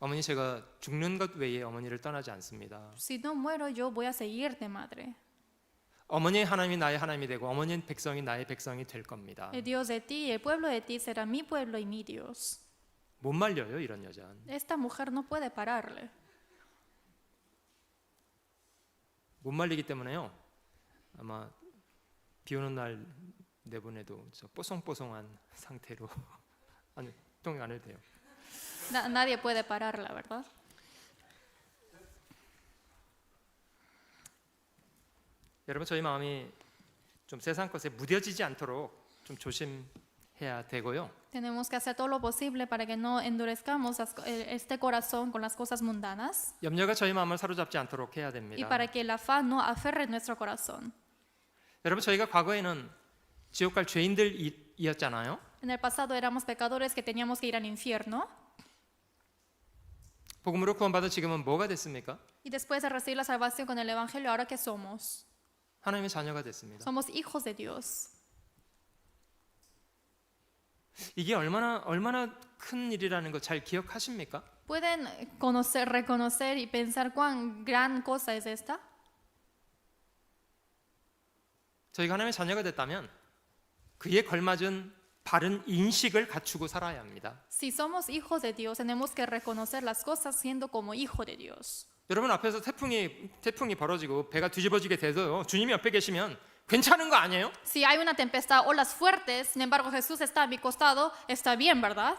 어머니, 제가 죽는 것 외에 어머니를 떠나지 않습니다. Si no muero yo voy a seguirte, madre. 어머니의 하나님이 나의 하나님이 되고 어머니의 백성이 나의 백성이 될 겁니다. El Dios de ti, el pueblo de ti será mi pueblo y mi Dios. 못 말려요 이런 여자는. Esta mujer no puede pararle. 못 말리기 때문에요. 아마 비 오는 날 내보내도 저 뽀송뽀송한 상태로 아니 통역 안 해도 돼요. Nadie puede pararla, ¿verdad? 여러분, 저희 마음이 좀 세상 것에 무뎌지지 않도록 좀 조심해야 되고요. Tenemos que hacer todo lo posible para que no endurezcamos este corazón con las cosas mundanas 염려가 저희 마음을 사로잡지 않도록 해야 y 됩니다. para que el afán no aferre nuestro corazón. 여러분, 저희가 과거에는 지옥 갈 죄인들이었잖아요. En el pasado éramos pecadores que teníamos que ir al infierno 복음으로 구원받은 지금은 뭐가 됐습니까? y después de recibir la salvación con el evangelio, ¿ahora qué somos? 하나님의 자녀가 됐습니다. Somos hijos de Dios. 이게 얼마나 큰 일이라는 거 잘 기억하십니까? ¿Pueden reconocer y pensar cuán gran cosa es esta? 저희가 하나님의 자녀가 됐다면 그에 걸맞은 바른 인식을 갖추고 살아야 합니다. Si somos hijos de Dios, tenemos que reconocer las cosas siendo como hijo de Dios. 여러분 앞에서 태풍이 벌어지고 배가 뒤집어지게 돼도요, 주님이 옆에 계시면 괜찮은 거 아니에요? Si hay una tempestad, olas fuertes, sin embargo Jesús está a mi costado, está bien, ¿verdad?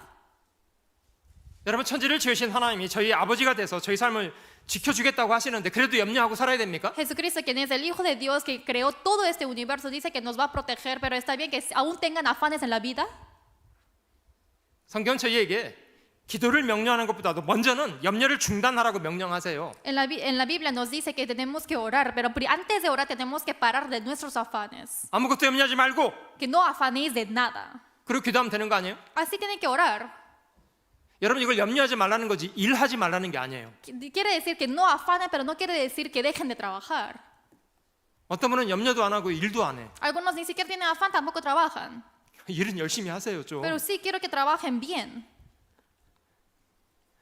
여러분, 천지를 지으신 하나님이 저희 아버지가 돼서 저희 삶을 지켜주겠다고 하시는데 그래도 염려하고 살아야 됩니까? Jesucristo, quien es el Hijo de Dios que creó todo este universo, dice que nos va a proteger, pero está bien que aún tengan afanes en la vida. 성경 저희에게 기도를 명령하는 것보다도 먼저는 염려를 중단하라고 명령하세요. En la Biblia nos dice que tenemos que orar, pero antes de orar tenemos que parar de nuestros afanes. 아무것도 염려하지 말고 Que no afanéis de nada. 그리고 기도하면 되는 거 아니에요? Así tienen que orar. 여러분, 이걸 염려하지 말라는 거지 일하지 말라는 게 아니에요. Quiere decir que no afanen, pero no quiere decir que dejen de trabajar. 어떤 분은 염려도 안 하고 일도 안 해. Algunos ni siquiera tienen afán, tampoco trabajan. 일은 열심히 하세요 좀. Pero sí quiero que trabajen bien.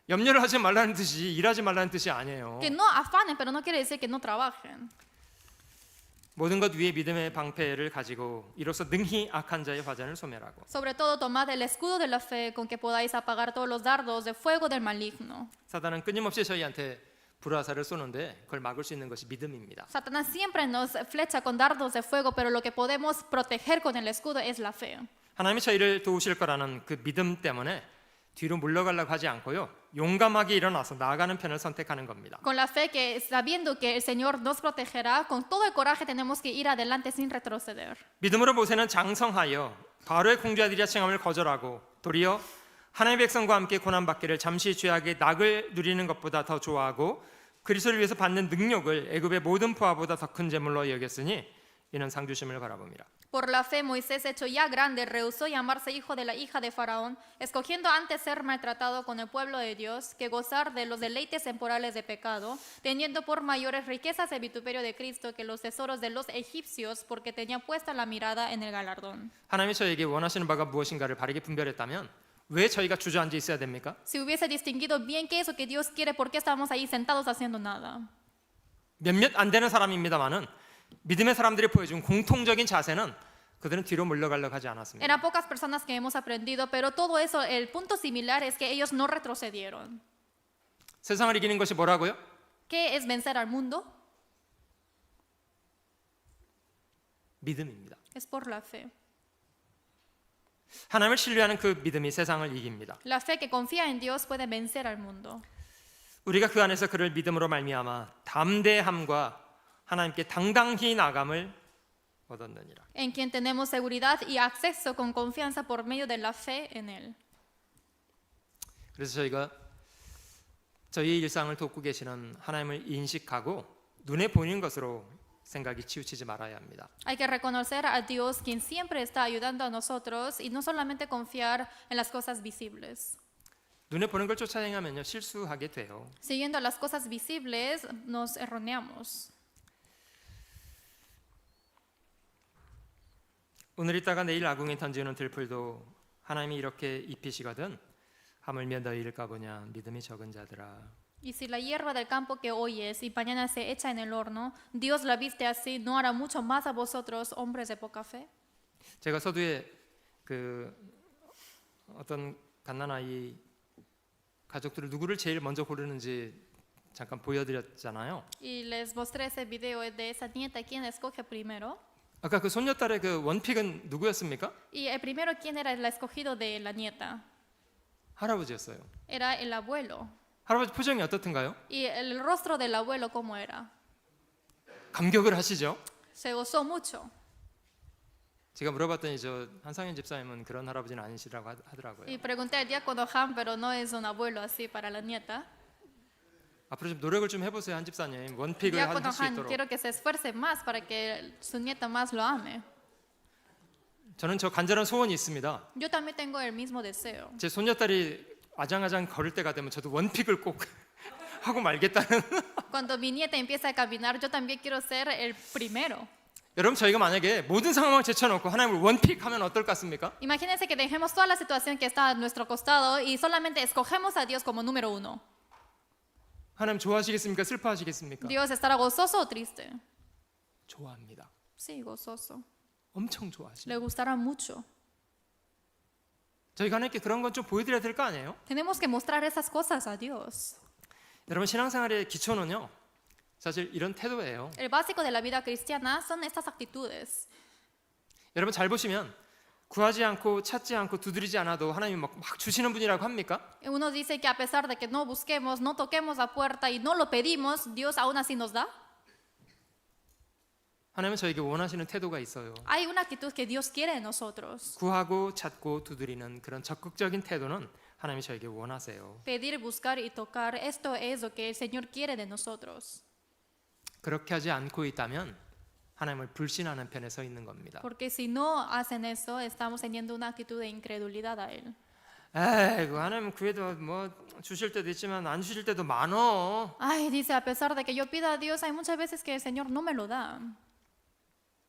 염려를 하지 말라는 뜻이 일하지 말라는 뜻이 아니에요. Que no afanen, pero no quiere decir que no trabajen. 모든 것 위에 믿음의 방패를 가지고 이로써 능히 악한 자의 화전을 소멸하고 Sobre todo, tomad el escudo de la fe con que podáis apagar todos los dardos de fuego del maligno. 사단은 끊임없이 저희한테 불화살을 쏘는데 그걸 막을 수 있는 것이 믿음입니다. Satanás siempre nos flecha con dardos de fuego, pero lo que podemos proteger con el escudo es la fe. 하나님이 저희를 도우실 거라는 그 믿음 때문에 뒤로 물러가려고 하지 않고요. 용감하게 일어나서 나아가는 편을 선택하는 겁니다. Con la fe que sabiendo que el Señor nos protegerá, con todo el coraje tenemos que ir adelante sin retroceder. 믿음으로 모세는 장성하여 바로의 공주아들이라 칭함을 거절하고 도리어 하나님의 백성과 함께 고난받기를 잠시 죄악의 낙을 누리는 것보다 더 좋아하고 그리스도를 위해서 받는 능력을 애굽의 모든 부하보다 더 큰 제물로 여겼으니 이는 상주심을 바라봅니다. Por la fe, Moisés, hecho ya grande, rehusó llamarse hijo de la hija de Faraón, escogiendo antes ser maltratado con el pueblo de Dios que gozar de los deleites temporales de pecado, teniendo por mayores riquezas el vituperio de Cristo que los tesoros de los egipcios, porque tenía puesta la mirada en el galardón. 하나님이 저에게 원하시는 바가 무엇인가를 바르게 분별했다면 왜 저희가 주저앉아 있어야 됩니까? Si hubiese distinguido bien qué es lo que Dios quiere, ¿por qué estamos ahí sentados haciendo nada? 몇몇 안 되는 사람입니다만은 믿음의 사람들이 보여준 공통적인 자세는 그들은 뒤로 물러가려고 하지 않았습니다. Eran pocas personas que hemos aprendido, pero todo eso, el punto similar es que ellos no retrocedieron. 세상을 이기는 것이 뭐라고요? ¿Qué es vencer al mundo? 믿음입니다. Es por la fe. 하나님을 신뢰하는 그 믿음이 세상을 이깁니다. La fe que confía en Dios puede vencer al mundo. 우리가 그 안에서 그를 믿음으로 말미암아 담대함과 하나님께 당당히 나감을 얻었느니라. En quien tenemos seguridad y acceso con confianza por medio de la fe en Él. 그래서 저희가 저희 일상을 돕고 계시는 하나님을 인식하고 눈에 보이는 것으로 생각이 치우치지 말아야 합니다. Hay que reconocer a Dios quien siempre está ayudando a nosotros y no solamente confiar en las cosas visibles. 눈에 보는 걸 쫓아 행하면요 실수하게 돼요. Siguiendo las cosas visibles nos erroneamos. 오늘 있다가 내일 아궁에 던지는 들풀도 하나님이 이렇게 입히시거든 하물며 너희를 까보냐 믿음이 적은 자들아. Y si la hierba del campo que hoy es y mañana se echa en el horno, Dios la viste así, ¿no hará mucho más a vosotros, hombres de poca fe? 제가 서두에 그 어떤 갓난아이 가족들을 누구를 제일 먼저 고르는지 잠깐 보여드렸잖아요. Y les mostré ese video de esa nieta, ¿quién escoge primero? 아까 그 손녀딸의 그 원픽은 누구였습니까? Y el primero, ¿quién era el escogido de la nieta? 할아버지였어요. Era el abuelo. 할아버지 표정이 어떻던가요? Y el rostro del abuelo, ¿cómo era? 감격을 하시죠? Se gozó mucho. 제가 물어봤더니 저 한상현 집사님은 그런 할아버지는 아니시라고 하더라고요. Y pregunté al diácono Han, pero no es un abuelo así para la nieta. 앞으로 좀 노력을 좀 해보세요, 한 집사님. 원픽을 Diácono 할 수 Han, 있도록. quiero que se esfuerce más para que su nieta más lo ame. 저는 저 간절한 소원이 있습니다. Yo también tengo el mismo deseo. 제 손녀딸이 아장아장 걸을 때가 되면 저도 원픽을 꼭 하고 말겠다는. Cuando mi nieta empieza a caminar, yo también quiero ser el primero. 여러분 저희가 만약에 모든 상황을 제쳐놓고 하나님을 원픽하면 어떨 것 같습니까? Imagínense que dejemos toda la situación que está a nuestro costado y solamente escogemos a Dios como número uno. 하나님 좋아하시겠습니까? 슬퍼하시겠습니까? ¿Dios estará gozoso o triste? 좋아합니다. Sí, gozoso. 엄청 좋아하십니다. Le gustará mucho. 저희가 하나님께 그런 건 좀 보여드려야 될 거 아니에요? Tenemos que mostrar esas cosas a Dios. 여러분 신앙생활의 기초는요 사실 이런 태도예요. El básico de la vida cristiana son estas actitudes. 여러분 잘 보시면 구하지 않고 찾지 않고 두드리지 않아도 하나님이 막 주시는 분이라고 합니까? Uno dice que a pesar de que no busquemos, no toquemos la puerta y no lo pedimos, Dios aún así nos da. 하나님은 저에게 원하시는 태도가 있어요. Hay una actitud que Dios quiere en nosotros. 구하고 찾고 두드리는 그런 적극적인 태도는 하나님이 저에게 원하세요. Pedir, buscar y tocar, esto es lo que el Señor quiere de nosotros. 그렇게 하지 않고 있다면 하나님을 불신하는 편에 서 있는 겁니다. Porque si no hacen eso, estamos teniendo una actitud de incredulidad a Él. 에이, 하나님 구해도 뭐 주실 때도 있지만 안 주실 때도 많어. Ay, dice, a pesar de que yo pida a Dios, hay muchas veces que el Señor no me lo da.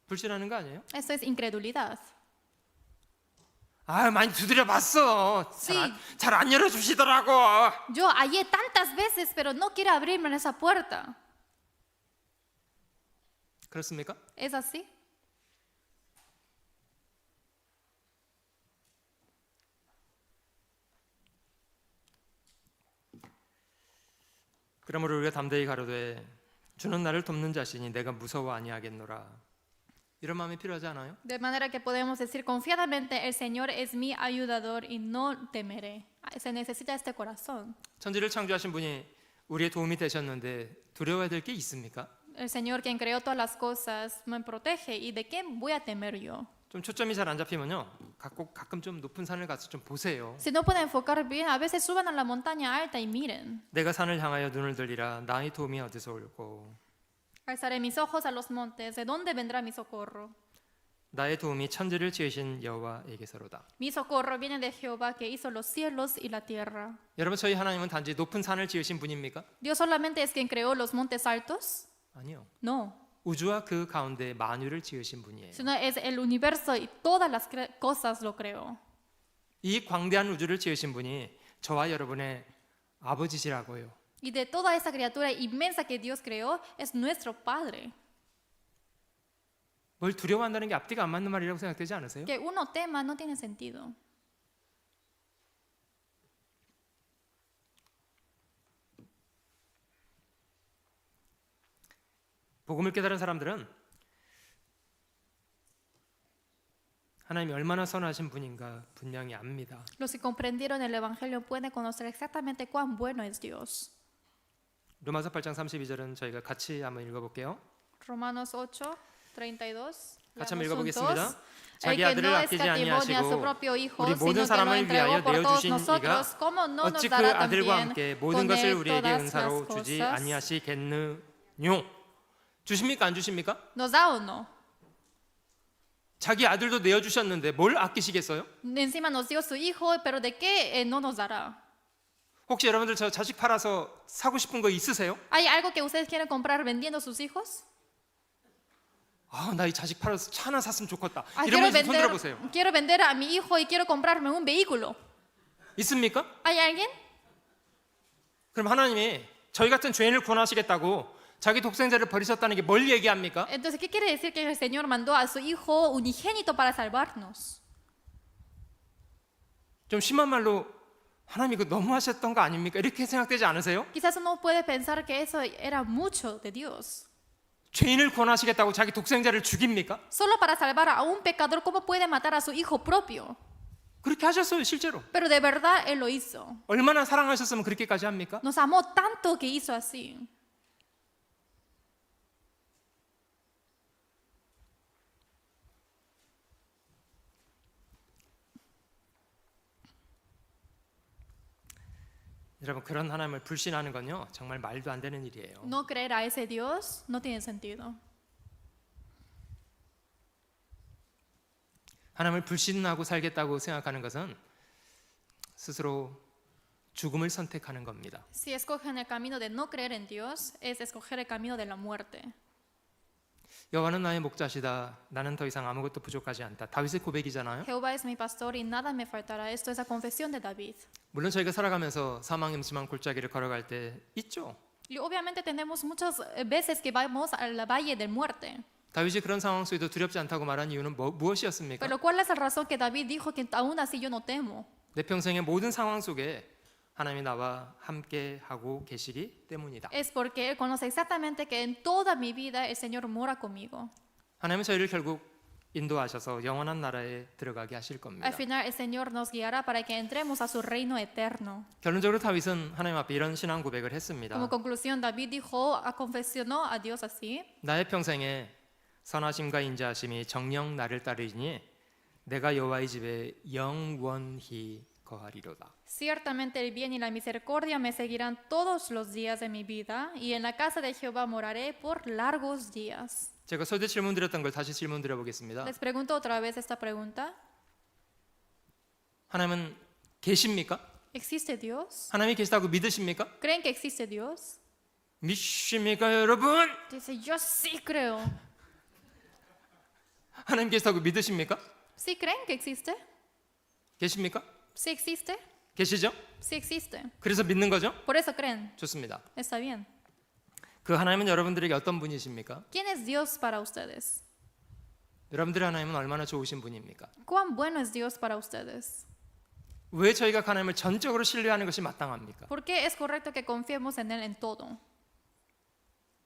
불신하는 거 아니에요? Esto es incredulidad. 아, 많이 두드려 봤어. Sí. 잘 안 열어주시더라고. Yo hallé tantas veces, pero no quiere abrirme esa puerta. 그렇습니까? ¿Es así? 그러므로 우리가 담대히 가로되 주는 나를 돕는 자신이 내가 무서워 아니하겠노라. 이런 마음이 필요하지 않아요? De manera que podemos decir confiadamente, el Señor es mi ayudador y no temeré. Se necesita este corazón. 천지를 창조하신 분이 우리의 도움이 되셨는데 두려워야 될 게 있습니까? El Señor quien creó todas las cosas me protege y de qué voy a temer yo. 좀 초점이 잘 안 잡히면요, 가끔 좀 높은 산을 가서 좀 보세요. Si no pueden enfocar bien, a veces suban a la montaña alta y miren. 내가 산을 향하여 눈을 들리라. 나의 도움이 어디서 올고 Alzaré mis ojos a los montes. ¿De dónde vendrá mi socorro? 나의 도움이 천지를 지으신 여호와에게서로다. Mi socorro viene de Jehová que hizo los cielos y la tierra. 여러분, 저희 하나님은 단지 높은 산을 지으신 분입니까? ¿Dios solamente es quien creó los montes altos? 아니요. No, 우주와 그 가운데 만유를 지으신 분이에요. sino es el universo y todas las cosas lo creó. 이 광대한 우주를 지으신 분이 저와 여러분의 아버지시라고요. Y de toda esa criatura inmensa que Dios creó, es nuestro Padre. 뭘 두려워한다는 게 앞뒤가 안 맞는 말이라고 생각되지 않으세요? Que uno tema no tiene sentido. 복음을 깨달은 사람들은 하나님이 얼마나 선하신 분인가 분명히 압니다. Los que comprendieron el Evangelio pueden conocer exactamente cuán bueno es Dios. 로마서 8장 32절은 저희가 같이 한번 읽어볼게요. Romanos 8, 32. 같이 한번 Leamos 읽어보겠습니다. juntos. El 자기 que 아들을 no 아끼지 escatimó ni a su 아니하시고 propio Hijo, 우리 sino 모든 que lo 사람을 entregó 위하여 por todos 내어주신 nosotros, 이가 ¿cómo no nos 어찌 그 dará 아들과 también 함께 모든 con 것을 él 우리에게 todas las 은사로 주지 cosas? 아니하시겠느뇨? 주십니까 안 주십니까? ¿Nos da o no? 자기 아들도 내어주셨는데 뭘 아끼시겠어요? Encima nos dio su Hijo, pero ¿de qué no nos dará? 혹시 여러분들 저 자식 팔아서 사고 싶은 거 있으세요? ¿Hay algo que ustedes quieren comprar vendiendo sus hijos? 아, 나 이 자식 팔아서 차 하나 샀으면 좋겠다. Ah, 이러면 손 들어보세요. quiero vender a mi hijo y quiero comprarme un vehículo. 있습니까? ¿Hay alguien? 그럼 하나님이 저희 같은 죄인을 구원하시겠다고 자기 독생자를 버리셨다는 게 뭘 얘기합니까? Entonces, ¿qué quiere decir que el Señor mandó a su Hijo unigénito para salvarnos? 좀 심한 말로 하나님 이거 너무 하셨던 거 아닙니까? 이렇게 생각되지 않으세요? Quizás uno puede pensar que eso era mucho de Dios. 죄인을 구원하시겠다고 자기 독생자를 죽입니까? Solo para salvar a un pecador, ¿cómo puede matar a su hijo propio? 그렇게 하셨어요, 실제로. Pero de verdad Él lo hizo. 얼마나 사랑하셨으면 그렇게까지 합니까? Nos amó tanto que hizo así. 여러분, 그런 하나님을 불신하는 건요 정말 말도 안 되는 일이에요. No creer a ese Dios no tiene sentido. 하나님을 불신하고 살겠다고 생각하는 것은 스스로 죽음을 선택하는 겁니다. Si escogen el camino de no creer en Dios, es escoger el camino de la muerte. 여호와는 나의 목자시다. 나는 더 이상 아무것도 부족하지 않다. 다윗의 고백이잖아요. Jehová es mi pastor y nada me faltará. Esto es la confesión de David. 물론 저희가 살아가면서 사망 음침한 골짜기를 걸어갈 때 있죠. Y obviamente tenemos muchas veces que vamos al valle de muerte. 다윗이 그런 상황 속에도 두렵지 않다고 말한 이유는 무엇이었습니까? Pero ¿cuál es la razón que David dijo que aún así yo no temo? 내 평생의 모든 상황 속에 하나님이 나와 함께 하고 계시기 때문이다. Es porque él conoce exactamente que en toda mi vida el Señor mora conmigo. 하나님은 저희를 결국 인도하셔서 영원한 나라에 들어가게 하실 겁니다. Al final el Señor nos guiará para que entremos a su reino eterno. 결론적으로 다윗은 하나님 앞에 이런 신앙 고백을 했습니다. Como conclusión, David dijo, confesionó a Dios así: 나의 평생에 선하심과 인자하심이 정녕 나를 따르니 내가 여호와의 집에 영원히 거하리로다. Ciertamente el bien y la misericordia me seguirán todos los días de mi vida, y en la casa de Jehová moraré por largos días. 제가 서두에 질문 드렸던 걸 다시 질문 드려보겠습니다. Les pregunto otra vez esta pregunta: 하나님은 계십니까? ¿existe Dios? 하나님이 계시다고 믿으십니까? ¿Creen que existe Dios? 믿습니까, 여러분? Dice, yo sí creo. 하나님 계시다고 믿으십니까? ¿Sí creen que existe? 계십니까? ¿Sí existe? 계시죠? Sí existe. 그래서 믿는 거죠? Por eso creen. 좋습니다. Está bien. 그 하나님은 여러분들에게 어떤 분이십니까? ¿Quién es Dios para ustedes? 여러분들의 하나님은 얼마나 좋으신 분입니까? ¿Cuán bueno es Dios para ustedes? 왜 저희가 그 하나님을 전적으로 신뢰하는 것이 마땅합니까? ¿Por qué es correcto que confiemos en Él en todo?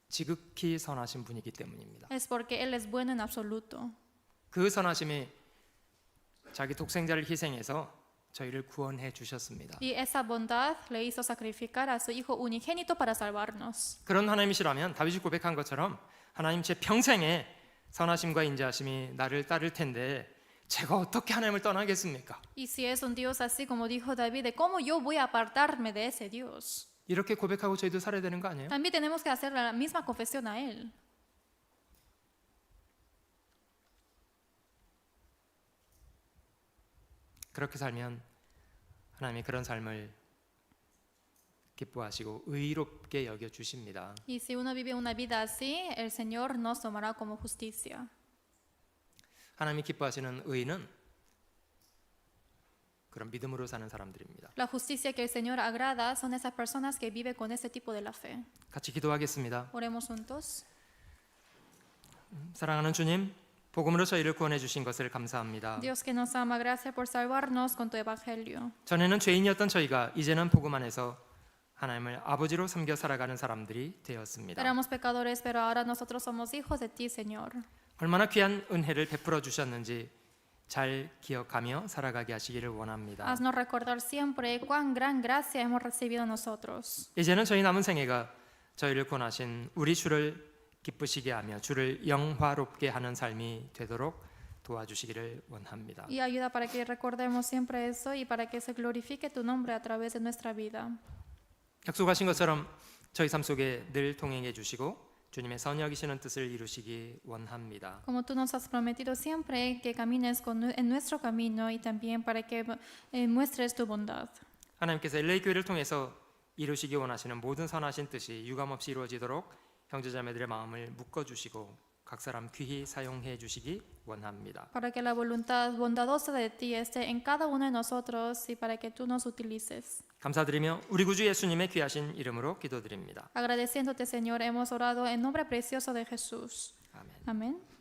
지극히 선하신 분이기 때문입니다. Es porque Él es bueno en absoluto. 그 선하심이 자기 독생자를 희생해서 저희를 구원해 주셨습니다. Y esa bondad le hizo sacrificar a su Hijo unigénito para salvarnos. 그런 하나님이시라면 다윗이 고백한 것처럼 하나님 제 평생에 선하심과 인자하심이 나를 따를 텐데 제가 어떻게 하나님을 떠나겠습니까? Y si es un Dios así como dijo David, ¿de cómo yo voy a apartarme de ese Dios? 이렇게 고백하고 저희도 살아야 되는 거 아니에요? También tenemos que hacer la misma confesión a Él. 그렇게 살면 하나님이 그런 삶을 기뻐하시고 의롭게 여겨 주십니다. Y si uno vive una vida así, el Señor nos tomará como justicia. 하나님이 기뻐하시는 의는 그런 믿음으로 사는 사람들입니다. La justicia que el Señor agrada son esas personas que viven con ese tipo de la fe. 같이 기도하겠습니다. Oremos juntos. 사랑하는 주님, 복음으로 저희를 구원해 주신 것을 감사합니다. Dios que nos ama, gracias por salvarnos con tu evangelio. 전에는 죄인이었던 저희가 이제는 복음 안에서 하나님을 아버지로 섬겨 살아가는 사람들이 되었습니다. Éramos pecadores, pero ahora nosotros somos hijos de ti, Señor. 얼마나 귀한 은혜를 베풀어 주셨는지 잘 기억하며 살아가게 하시기를 원합니다. Haznos recordar siempre cuán gran gracia hemos recibido nosotros. 이제는 저희 남은 생애가 저희를 구원하신 우리 주를 기쁘시게 하며 주를 영화롭게 하는 삶이 되도록 도와주시기를 원합니다. Y ayuda para que recordemos siempre eso y para que se glorifique tu nombre a través de nuestra vida. 약속하신 것처럼 저희 삶 속에 늘 동행해 주시고 주님의 선여기시는 뜻을 이루시기 원합니다. Como tú nos has prometido siempre que camines en nuestro camino y también para que muestres tu bondad. 하나님께서 LA 교회를 통해서 이루시기 원하시는 모든 선하신 뜻이 유감없이 이루어지도록 형제자매들의 마음을 묶어 주시고 각 사람 귀히 사용해 주시기 원합니다. Para que la voluntad bondadosa de ti esté en cada uno de nosotros y para que tú nos utilices. 감사드리며 우리 구주 예수님의 귀하신 이름으로 기도드립니다. Agradeciéndote, Señor, hemos orado en nombre precioso de Jesús. 아멘. Amén.